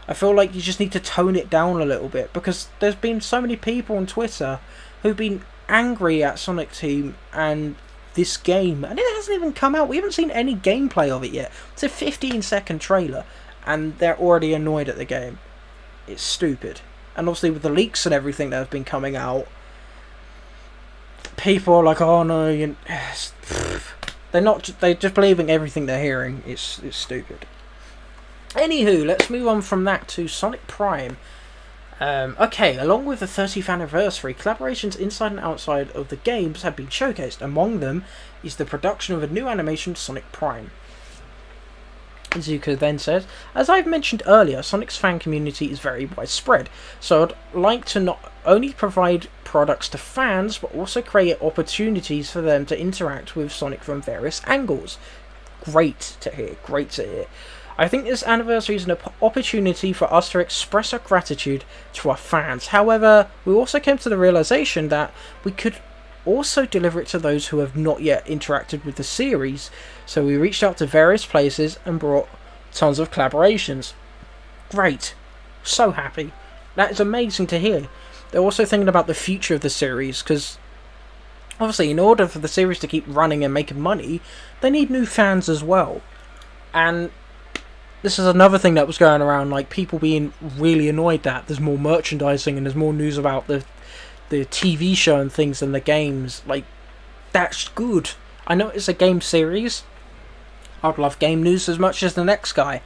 I feel like you just need to tone it down a little bit, because there's been so many people on Twitter who've been angry at Sonic Team and this game, and it hasn't even come out. We haven't seen any gameplay of it yet. It's a 15-second trailer, and they're already annoyed at the game. It's stupid. And obviously with the leaks and everything that have been coming out, people are like, oh no, they're just believing everything they're hearing. It's stupid. Anywho, let's move on from that to Sonic Prime. Okay, along with the 30th anniversary, collaborations inside and outside of the games have been showcased. Among them is the production of a new animation, Sonic Prime. Zuka then says, as I've mentioned earlier, Sonic's fan community is very widespread, so I'd like to not only provide products to fans, but also create opportunities for them to interact with Sonic from various angles. Great to hear, great to hear. I think this anniversary is an opportunity for us to express our gratitude to our fans. However, we also came to the realization that we could also deliver it to those who have not yet interacted with the series, so we reached out to various places and brought tons of collaborations. Great. So happy. That is amazing to hear. They're also thinking about the future of the series, because obviously in order for the series to keep running and making money, they need new fans as well. And this is another thing that was going around, like people being really annoyed that there's more merchandising and there's more news about the TV show and things than the games. Like, that's good. I know it's a game series. I'd love game news as much as the next guy,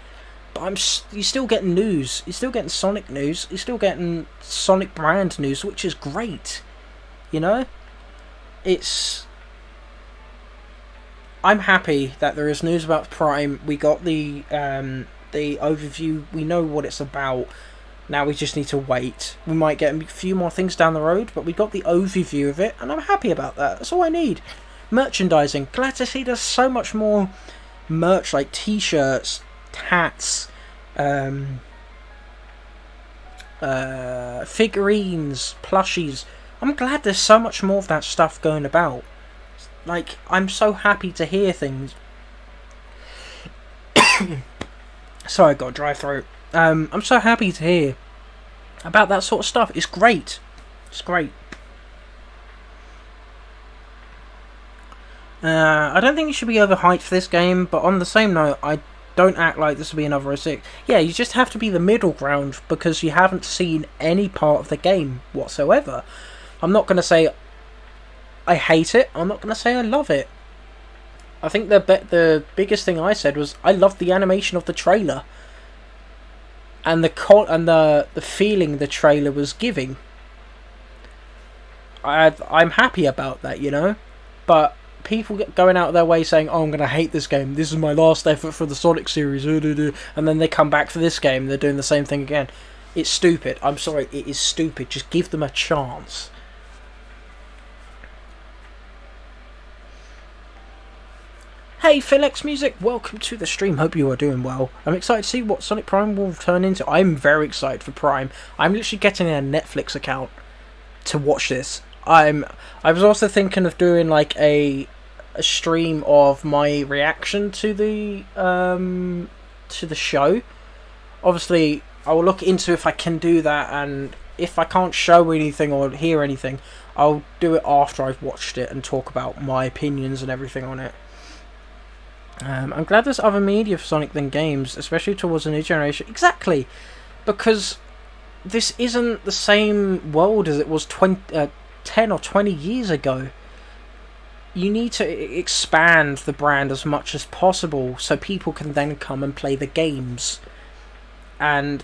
but you're still getting news. You're still getting Sonic news. You're still getting Sonic brand news, which is great. You know, I'm happy that there is news about Prime. We got the overview. We know what it's about. Now we just need to wait. We might get a few more things down the road, but we got the overview of it, and I'm happy about that. That's all I need. Merchandising. Glad to see there's so much more merch, like t-shirts, hats, figurines, plushies. I'm glad there's so much more of that stuff going about. Like, I'm so happy to hear things. Sorry, I got a dry throat. I'm so happy to hear about that sort of stuff. It's great. It's great. I don't think it should be overhyped for this game, but on the same note, I don't act like this will be another 06. Yeah, you just have to be the middle ground, because you haven't seen any part of the game whatsoever. I'm not going to say I hate it. I'm not going to say I love it. I think the biggest thing I said was I loved the animation of the trailer. And the feeling the trailer was giving. I'm happy about that, you know. But people going out of their way saying, "Oh, I'm gonna hate this game. This is my last effort for the Sonic series," and then they come back for this game, they're doing the same thing again. It's stupid. I'm sorry, it is stupid. Just give them a chance. Hey, Felix Music, welcome to the stream. Hope you are doing well. I'm excited to see what Sonic Prime will turn into. I'm very excited for Prime. I'm literally getting a Netflix account to watch this. I was also thinking of doing like a stream of my reaction to the show. Obviously, I will look into if I can do that, and if I can't show anything or hear anything, I'll do it after I've watched it and talk about my opinions and everything on it. I'm glad there's other media for Sonic than games, especially towards the new generation. Exactly, because this isn't the same world as it was 10 or 20 years ago. You need to expand the brand as much as possible so people can then come and play the games. And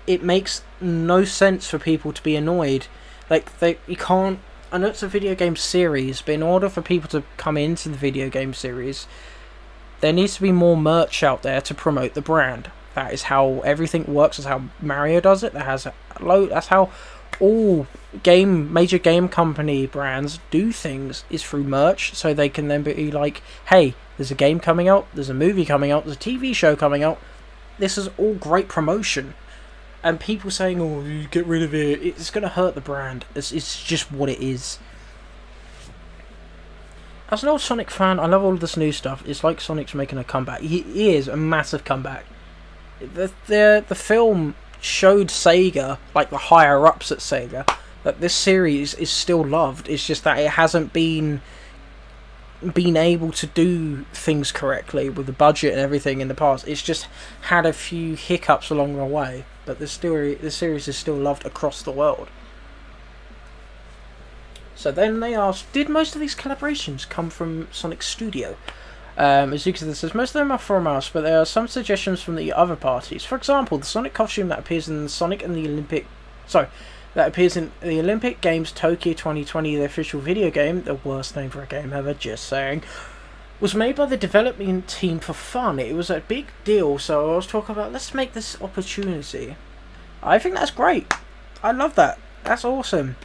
it makes no sense for people to be annoyed. Like, you can't... I know it's a video game series, but in order for people to come into the video game series, there needs to be more merch out there to promote the brand. That is how everything works. That's how Mario does it. That's how all major game company brands do things, is through merch, so they can then be like, hey, there's a game coming out, there's a movie coming out, there's a TV show coming out. This is all great promotion. And people saying, oh, you get rid of it, it's going to hurt the brand. It's just what it is. As an old Sonic fan, I love all of this new stuff. It's like Sonic's making a comeback. He is a massive comeback. The film showed Sega, like the higher ups at Sega, that this series is still loved. It's just that it hasn't been able to do things correctly with the budget and everything in the past. It's just had a few hiccups along the way, but this series is still loved across the world. So then they asked, did most of these collaborations come from Sonic Studio? Azuka says, most of them are from us, but there are some suggestions from the other parties. For example, the Sonic costume that appears in Sonic and the Olympic... Sorry, that appears in the Olympic Games Tokyo 2020, the official video game, the worst name for a game ever, just saying, was made by the development team for fun. It was a big deal, so I was talking about, let's make this opportunity. I think that's great. I love that. That's awesome.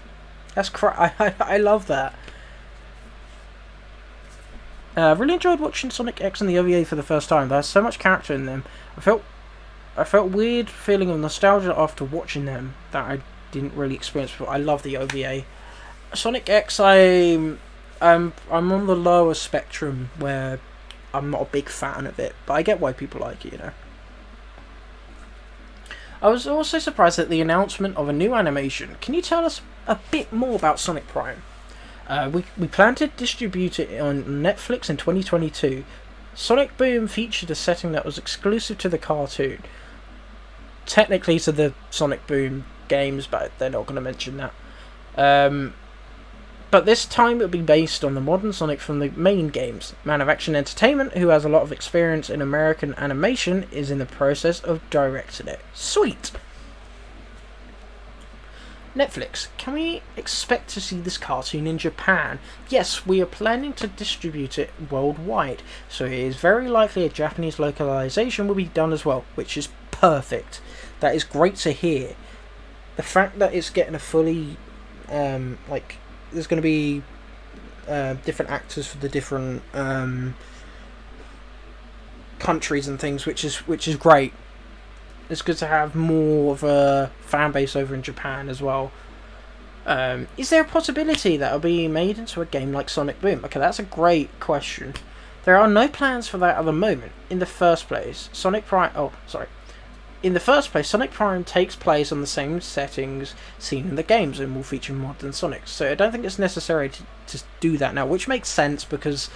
I love that. I really enjoyed watching Sonic X and the OVA for the first time. There's so much character in them. I felt weird feeling of nostalgia after watching them that I didn't really experience before. I love the OVA. Sonic X, I'm on the lower spectrum where I'm not a big fan of it, but I get why people like it, you know. I was also surprised at the announcement of a new animation. Can you tell us a bit more about Sonic Prime? We plan to distribute it on Netflix in 2022. Sonic Boom featured a setting that was exclusive to the cartoon. Technically to the Sonic Boom games, but they're not going to mention that. But this time it'll be based on the modern Sonic from the main games. Man of Action Entertainment, who has a lot of experience in American animation, is in the process of directing it. Sweet! Netflix, can we expect to see this cartoon in Japan? Yes, we are planning to distribute it worldwide, so it is very likely a Japanese localization will be done as well, which is perfect. That is great to hear. The fact that it's getting a fully, there's going to be different actors for the different countries and things, which is great. It's good to have more of a fan base over in Japan as well. Is there a possibility that it'll be made into a game like Sonic Boom? Okay, that's a great question. There are no plans for that at the moment. In the first place, Sonic Prime takes place on the same settings seen in the games and will feature modern Sonic. So I don't think it's necessary to do that now, which makes sense because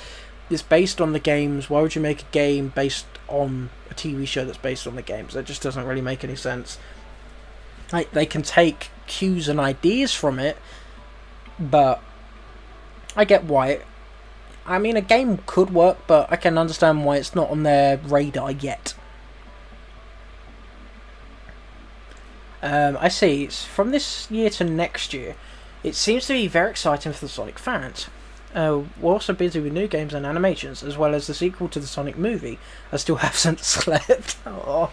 it's based on the games. Why would you make a game based on a TV show that's based on the games? That just doesn't really make any sense. Like, they can take cues and ideas from it, but I get why. I mean, a game could work, but I can understand why it's not on their radar yet. I see. It's from this year to next year. It seems to be very exciting for the Sonic fans. We're also busy with new games and animations, as well as the sequel to the Sonic movie. I still haven't slept. Aww.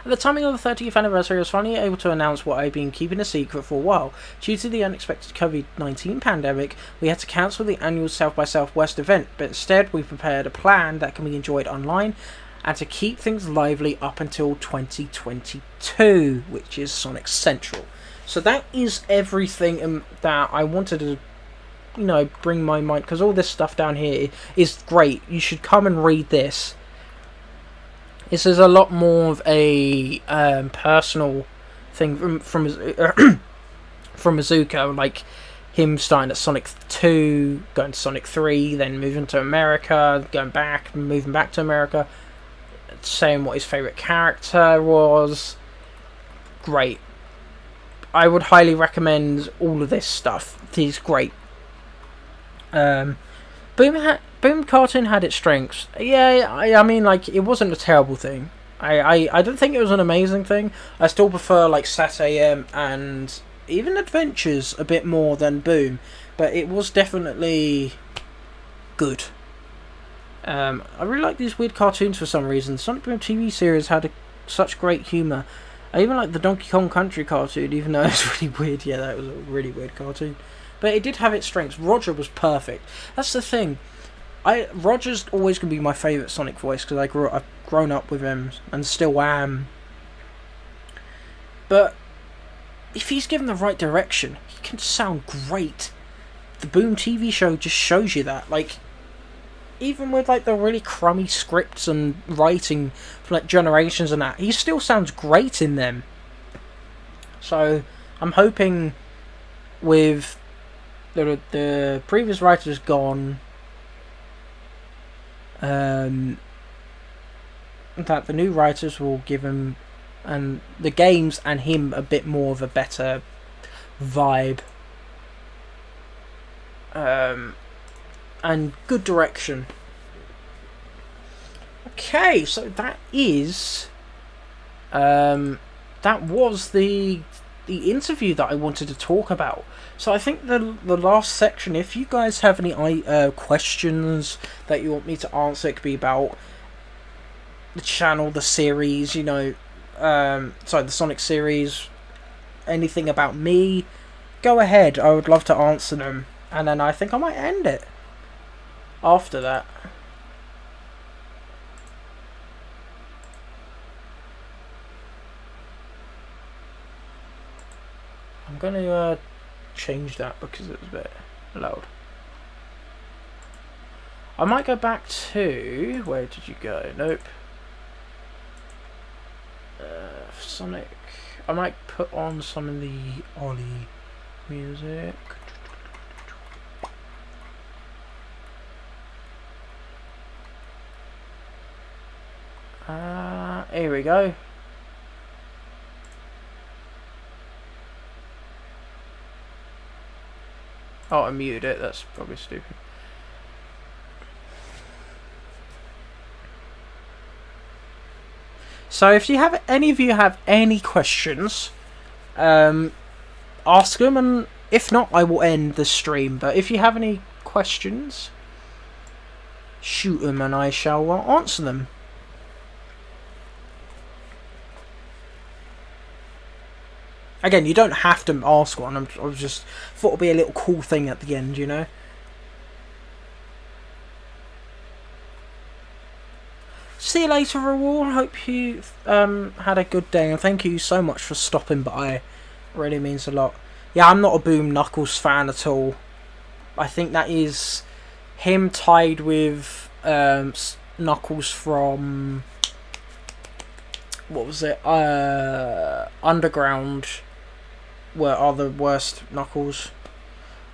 At the timing of the 30th anniversary, I was finally able to announce what I've been keeping a secret for a while. Due to the unexpected COVID-19 pandemic, we had to cancel the annual South by Southwest event, but instead we prepared a plan that can be enjoyed online and to keep things lively up until 2022, which is Sonic Central. So that is everything that I wanted to, bring my mind, because all this stuff down here is great. You should come and read this. This is a lot more of a personal thing from Azuka, like him starting at Sonic 2, going to Sonic 3, then moving to America, going back, moving back to America, saying what his favourite character was. Great. I would highly recommend all of this stuff. It is great. Boom Cartoon had its strengths. Yeah, I mean, like, it wasn't a terrible thing. I don't think it was an amazing thing. I still prefer, like, Sat AM and even Adventures a bit more than Boom. But it was definitely good. I really like these weird cartoons for some reason. The Sonic Boom TV series had such great humour. I even like the Donkey Kong Country cartoon, even though it's really weird. Yeah, that was a really weird cartoon. But it did have its strengths. Roger was perfect. That's the thing. Roger's always going to be my favourite Sonic voice because I've grown up with him and still am. But if he's given the right direction, he can sound great. The Boom TV show just shows you that. Like, even with like the really crummy scripts and writing for like Generations and that, he still sounds great in them. So I'm hoping with the previous writers gone, that the new writers will give him and the games and him a bit more of a better vibe, and good direction. Okay, so that is that was the interview that I wanted to talk about. So I think the last section, if you guys have any questions that you want me to answer, it could be about the channel, the series, you know, sorry, the Sonic series, anything about me, go ahead. I would love to answer them, and then I think I might end it after that. I'm going to change that because it was a bit loud. I might go back to... Where did you go? Nope. Sonic. I might put on some of the Ollie music. Here we go. Oh, I muted it. That's probably stupid. So if you have any of you have any questions, ask them, and if not, I will end the stream. But if you have any questions, shoot them, and I shall answer them. Again, you don't have to ask one. I was just thought it'd be a little cool thing at the end, you know. See you later, all. Hope you had a good day, and thank you so much for stopping by. It really means a lot. Yeah, I'm not a Boom Knuckles fan at all. I think that is him tied with Knuckles from, what was it? Underground. Are the worst Knuckles.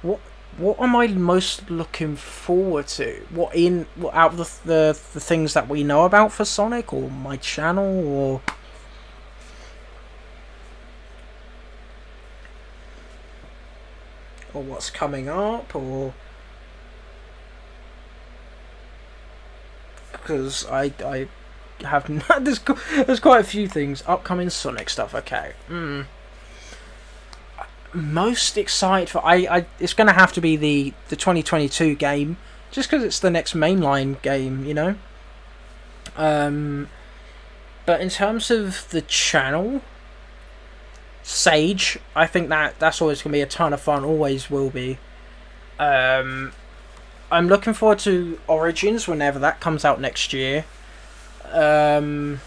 What am I most looking forward to? What out of the things that we know about for Sonic, or my channel, or what's coming up, or because I have there's quite a few things upcoming Sonic stuff. Okay. Most excited for it's gonna have to be the 2022 game, just because it's the next mainline game, you know. But in terms of the channel, Sage, I think that's always gonna be a ton of fun. Always will be. I'm looking forward to Origins whenever that comes out next year. And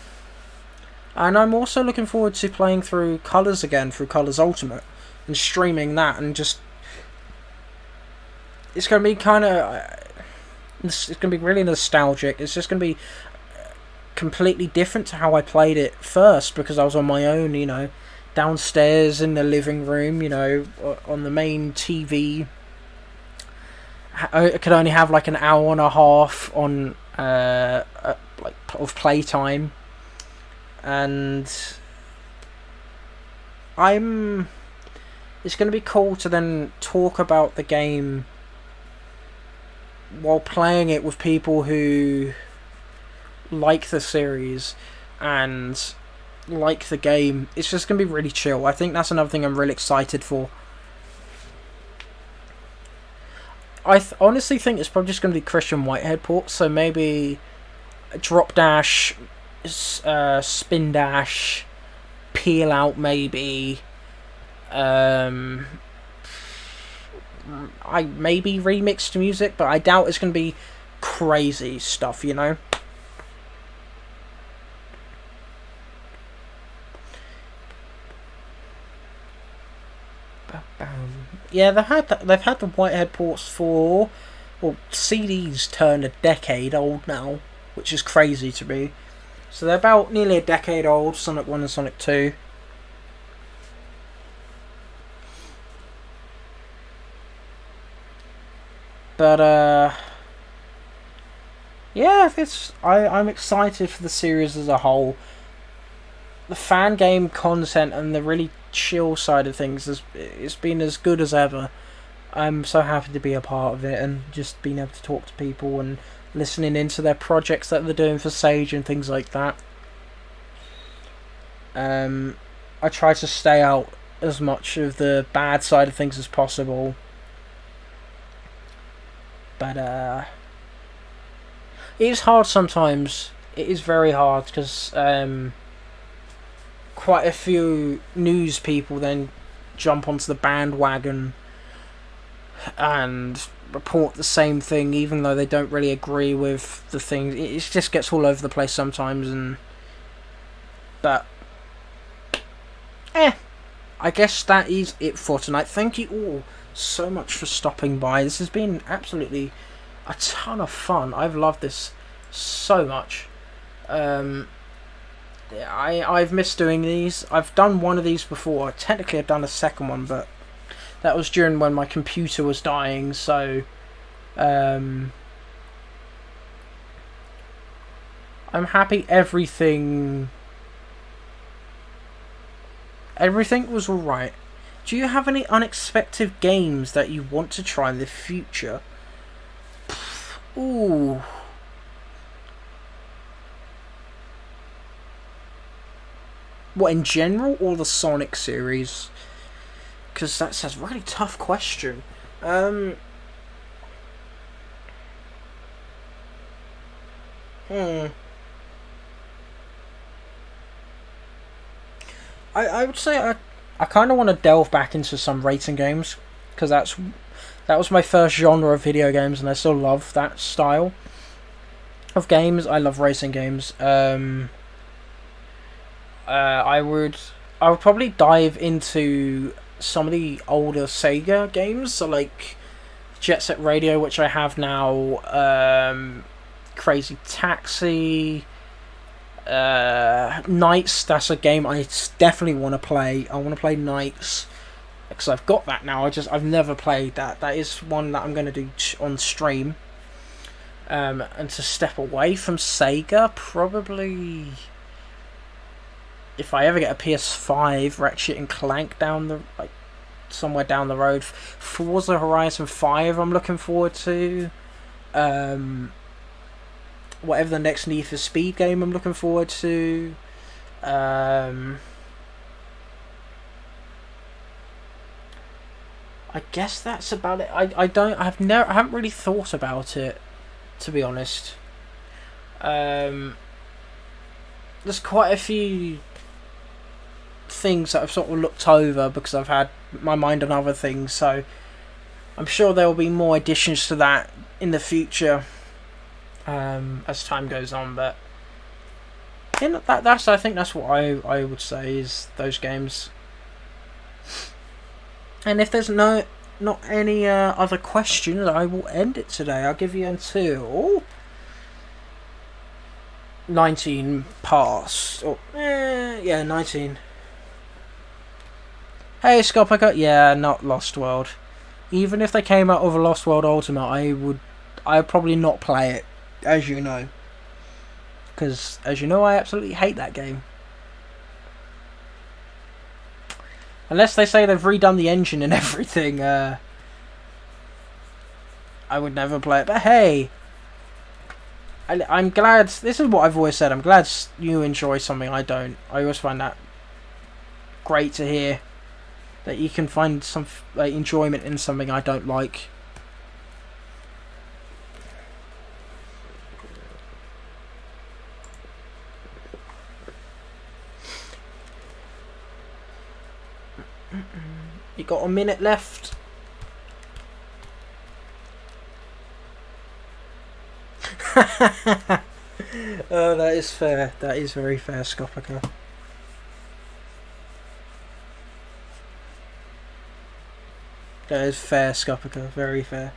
I'm also looking forward to playing through Colors again, through Colors Ultimate, and streaming that, and just it's going to be kind of it's going to be really nostalgic. It's just going to be completely different to how I played it first, because I was on my own, you know, downstairs in the living room, you know, on the main TV. I could only have like an hour and a half on like of playtime, and it's going to be cool to then talk about the game while playing it with people who like the series and like the game. It's just going to be really chill. I think that's another thing I'm really excited for. I honestly think it's probably just going to be Christian Whitehead ports, so maybe Drop Dash, Spin Dash, Peel Out maybe. I maybe remixed music, but I doubt it's going to be crazy stuff, you know. Yeah, they've had the Whitehead ports for, well, CDs turn a decade old now, which is crazy to me. So they're about nearly a decade old, Sonic 1 and Sonic 2. But yeah, I'm excited for the series as a whole. The fan game content and the really chill side of things it's been as good as ever. I'm so happy to be a part of it and just being able to talk to people and listening into their projects that they're doing for Sage and things like that. I try to stay out as much of the bad side of things as possible. But it is hard sometimes. It is very hard because quite a few news people then jump onto the bandwagon and report the same thing, even though they don't really agree with the thing. It just gets all over the place sometimes, but I guess that is it for tonight. Thank you all so much for stopping by. This has been absolutely a ton of fun. I've loved this so much. I've missed doing these. I've done one of these before. Technically I've done a second one, but that was during when my computer was dying, so I'm happy everything was alright. Do you have any unexpected games that you want to try in the future? Ooh. What, in general, or the Sonic series? Because that's a really tough question. I would say I kind of want to delve back into some racing games, because that was my first genre of video games, and I still love that style of games. I love racing games. I would probably dive into some of the older Sega games, so like Jet Set Radio, which I have now, Crazy Taxi, Knights. That's a game I definitely want to play. I want to play Knights because I've got that now. I've never played that. That is one that I'm going to do on stream. And to step away from Sega, probably if I ever get a PS5, Ratchet and Clank somewhere down the road. Forza Horizon 5 I'm looking forward to. Whatever the next Need for Speed game I'm looking forward to. I guess that's about it. I haven't really thought about it, to be honest. There's quite a few things that I've sort of looked over because I've had my mind on other things, so I'm sure there will be more additions to that in the future as time goes on. But I think that's what I would say is those games. And if there's not any other questions, I will end it today. I'll give you until 19 past. 19. Hey, Scopica. Yeah, not Lost World. Even if they came out with a Lost World Ultimate, I'd probably not play it, as you know. Because, as you know, I absolutely hate that game. Unless they say they've redone the engine and everything, I would never play it. But hey, I'm glad. This is what I've always said. I'm glad you enjoy something I don't. I always find that great to hear. That you can find some enjoyment in something I don't like. You got a minute left. Oh, that is fair. That is very fair, Scopica. That is fair, Scopica. Very fair.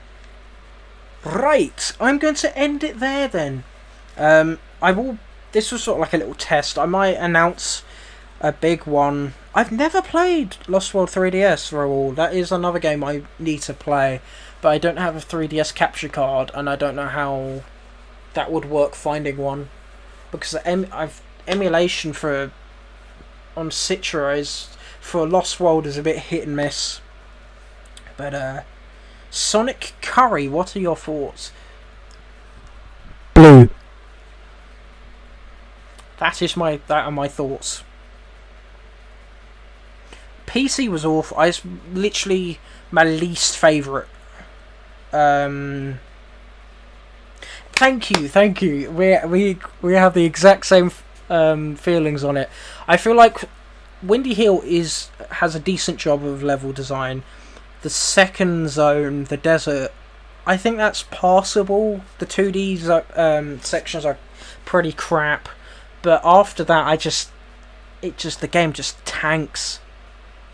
Right, I'm going to end it there then. This was sort of like a little test. I might announce a big one. I've never played Lost World 3DS, Raoul. That is another game I need to play, but I don't have a 3DS capture card, and I don't know how that would work finding one, because emulation on Citra is for Lost World is a bit hit and miss. But Sonic Curry, what are your thoughts? Blue. That are my thoughts. PC was awful. It's literally my least favourite. Thank you. We have the exact same feelings on it. I feel like Windy Hill has a decent job of level design. The second zone, the desert, I think that's passable. The 2D sections are pretty crap, but after that, the game just tanks.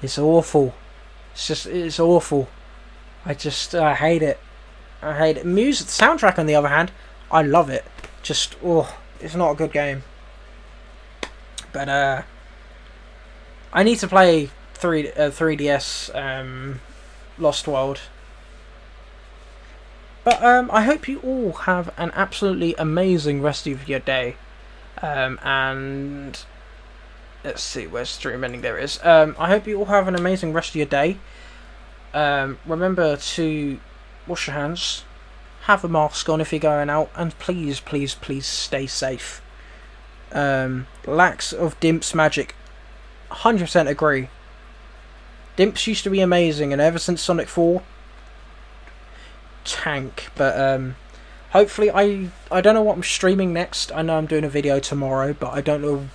It's awful. It's awful. I hate it. I hate it. The soundtrack, on the other hand, I love it. It's not a good game. But I need to play 3DS Lost World. But I hope you all have an absolutely amazing rest of your day. And let's see, where's stream ending? There it is. I hope you all have an amazing rest of your day. Remember to wash your hands, have a mask on if you're going out, and please stay safe. Lacks of Dimp's magic. 100% agree. Dimps used to be amazing, and ever since Sonic 4, tank. But hopefully, I don't know what I'm streaming next. I know I'm doing a video tomorrow, but I don't know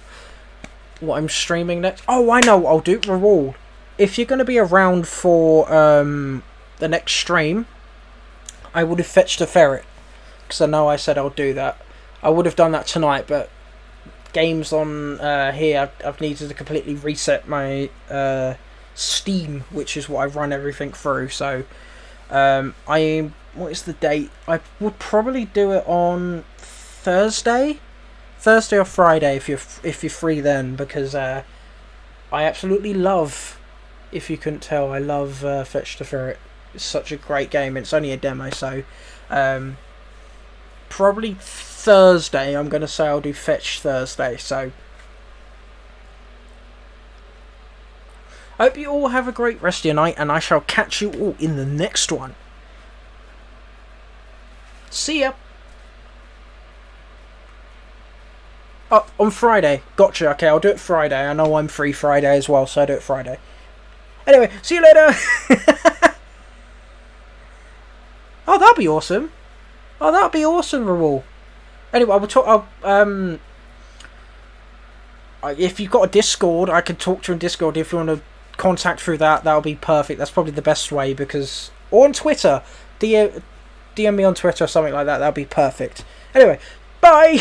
what I'm streaming next. Oh, I know what I'll do. Raoul, if you're going to be around for the next stream, I would have fetched a ferret, because I know I said I'll do that. I would have done that tonight, but games on here, I've needed to completely reset my Steam, which is what I run everything through. So what is the date? I would probably do it on Thursday or Friday if you're free then, because I absolutely love, if you couldn't tell, I love Fetch the Ferret. It's such a great game. It's only a demo, so probably Thursday. I'm going to say I'll do Fetch Thursday. So I hope you all have a great rest of your night, and I shall catch you all in the next one. See ya. Oh, on Friday. Gotcha. Okay, I'll do it Friday. I know I'm free Friday as well, so I'll do it Friday. Anyway, see you later. Oh, that'd be awesome. Oh, that'd be awesome, Raoul. Anyway, I will talk. If you've got a Discord, I can talk to you on Discord. If you want to contact through that, that'll be perfect. That's probably the best way, or on Twitter. DM me on Twitter or something like that. That'll be perfect. Anyway, bye.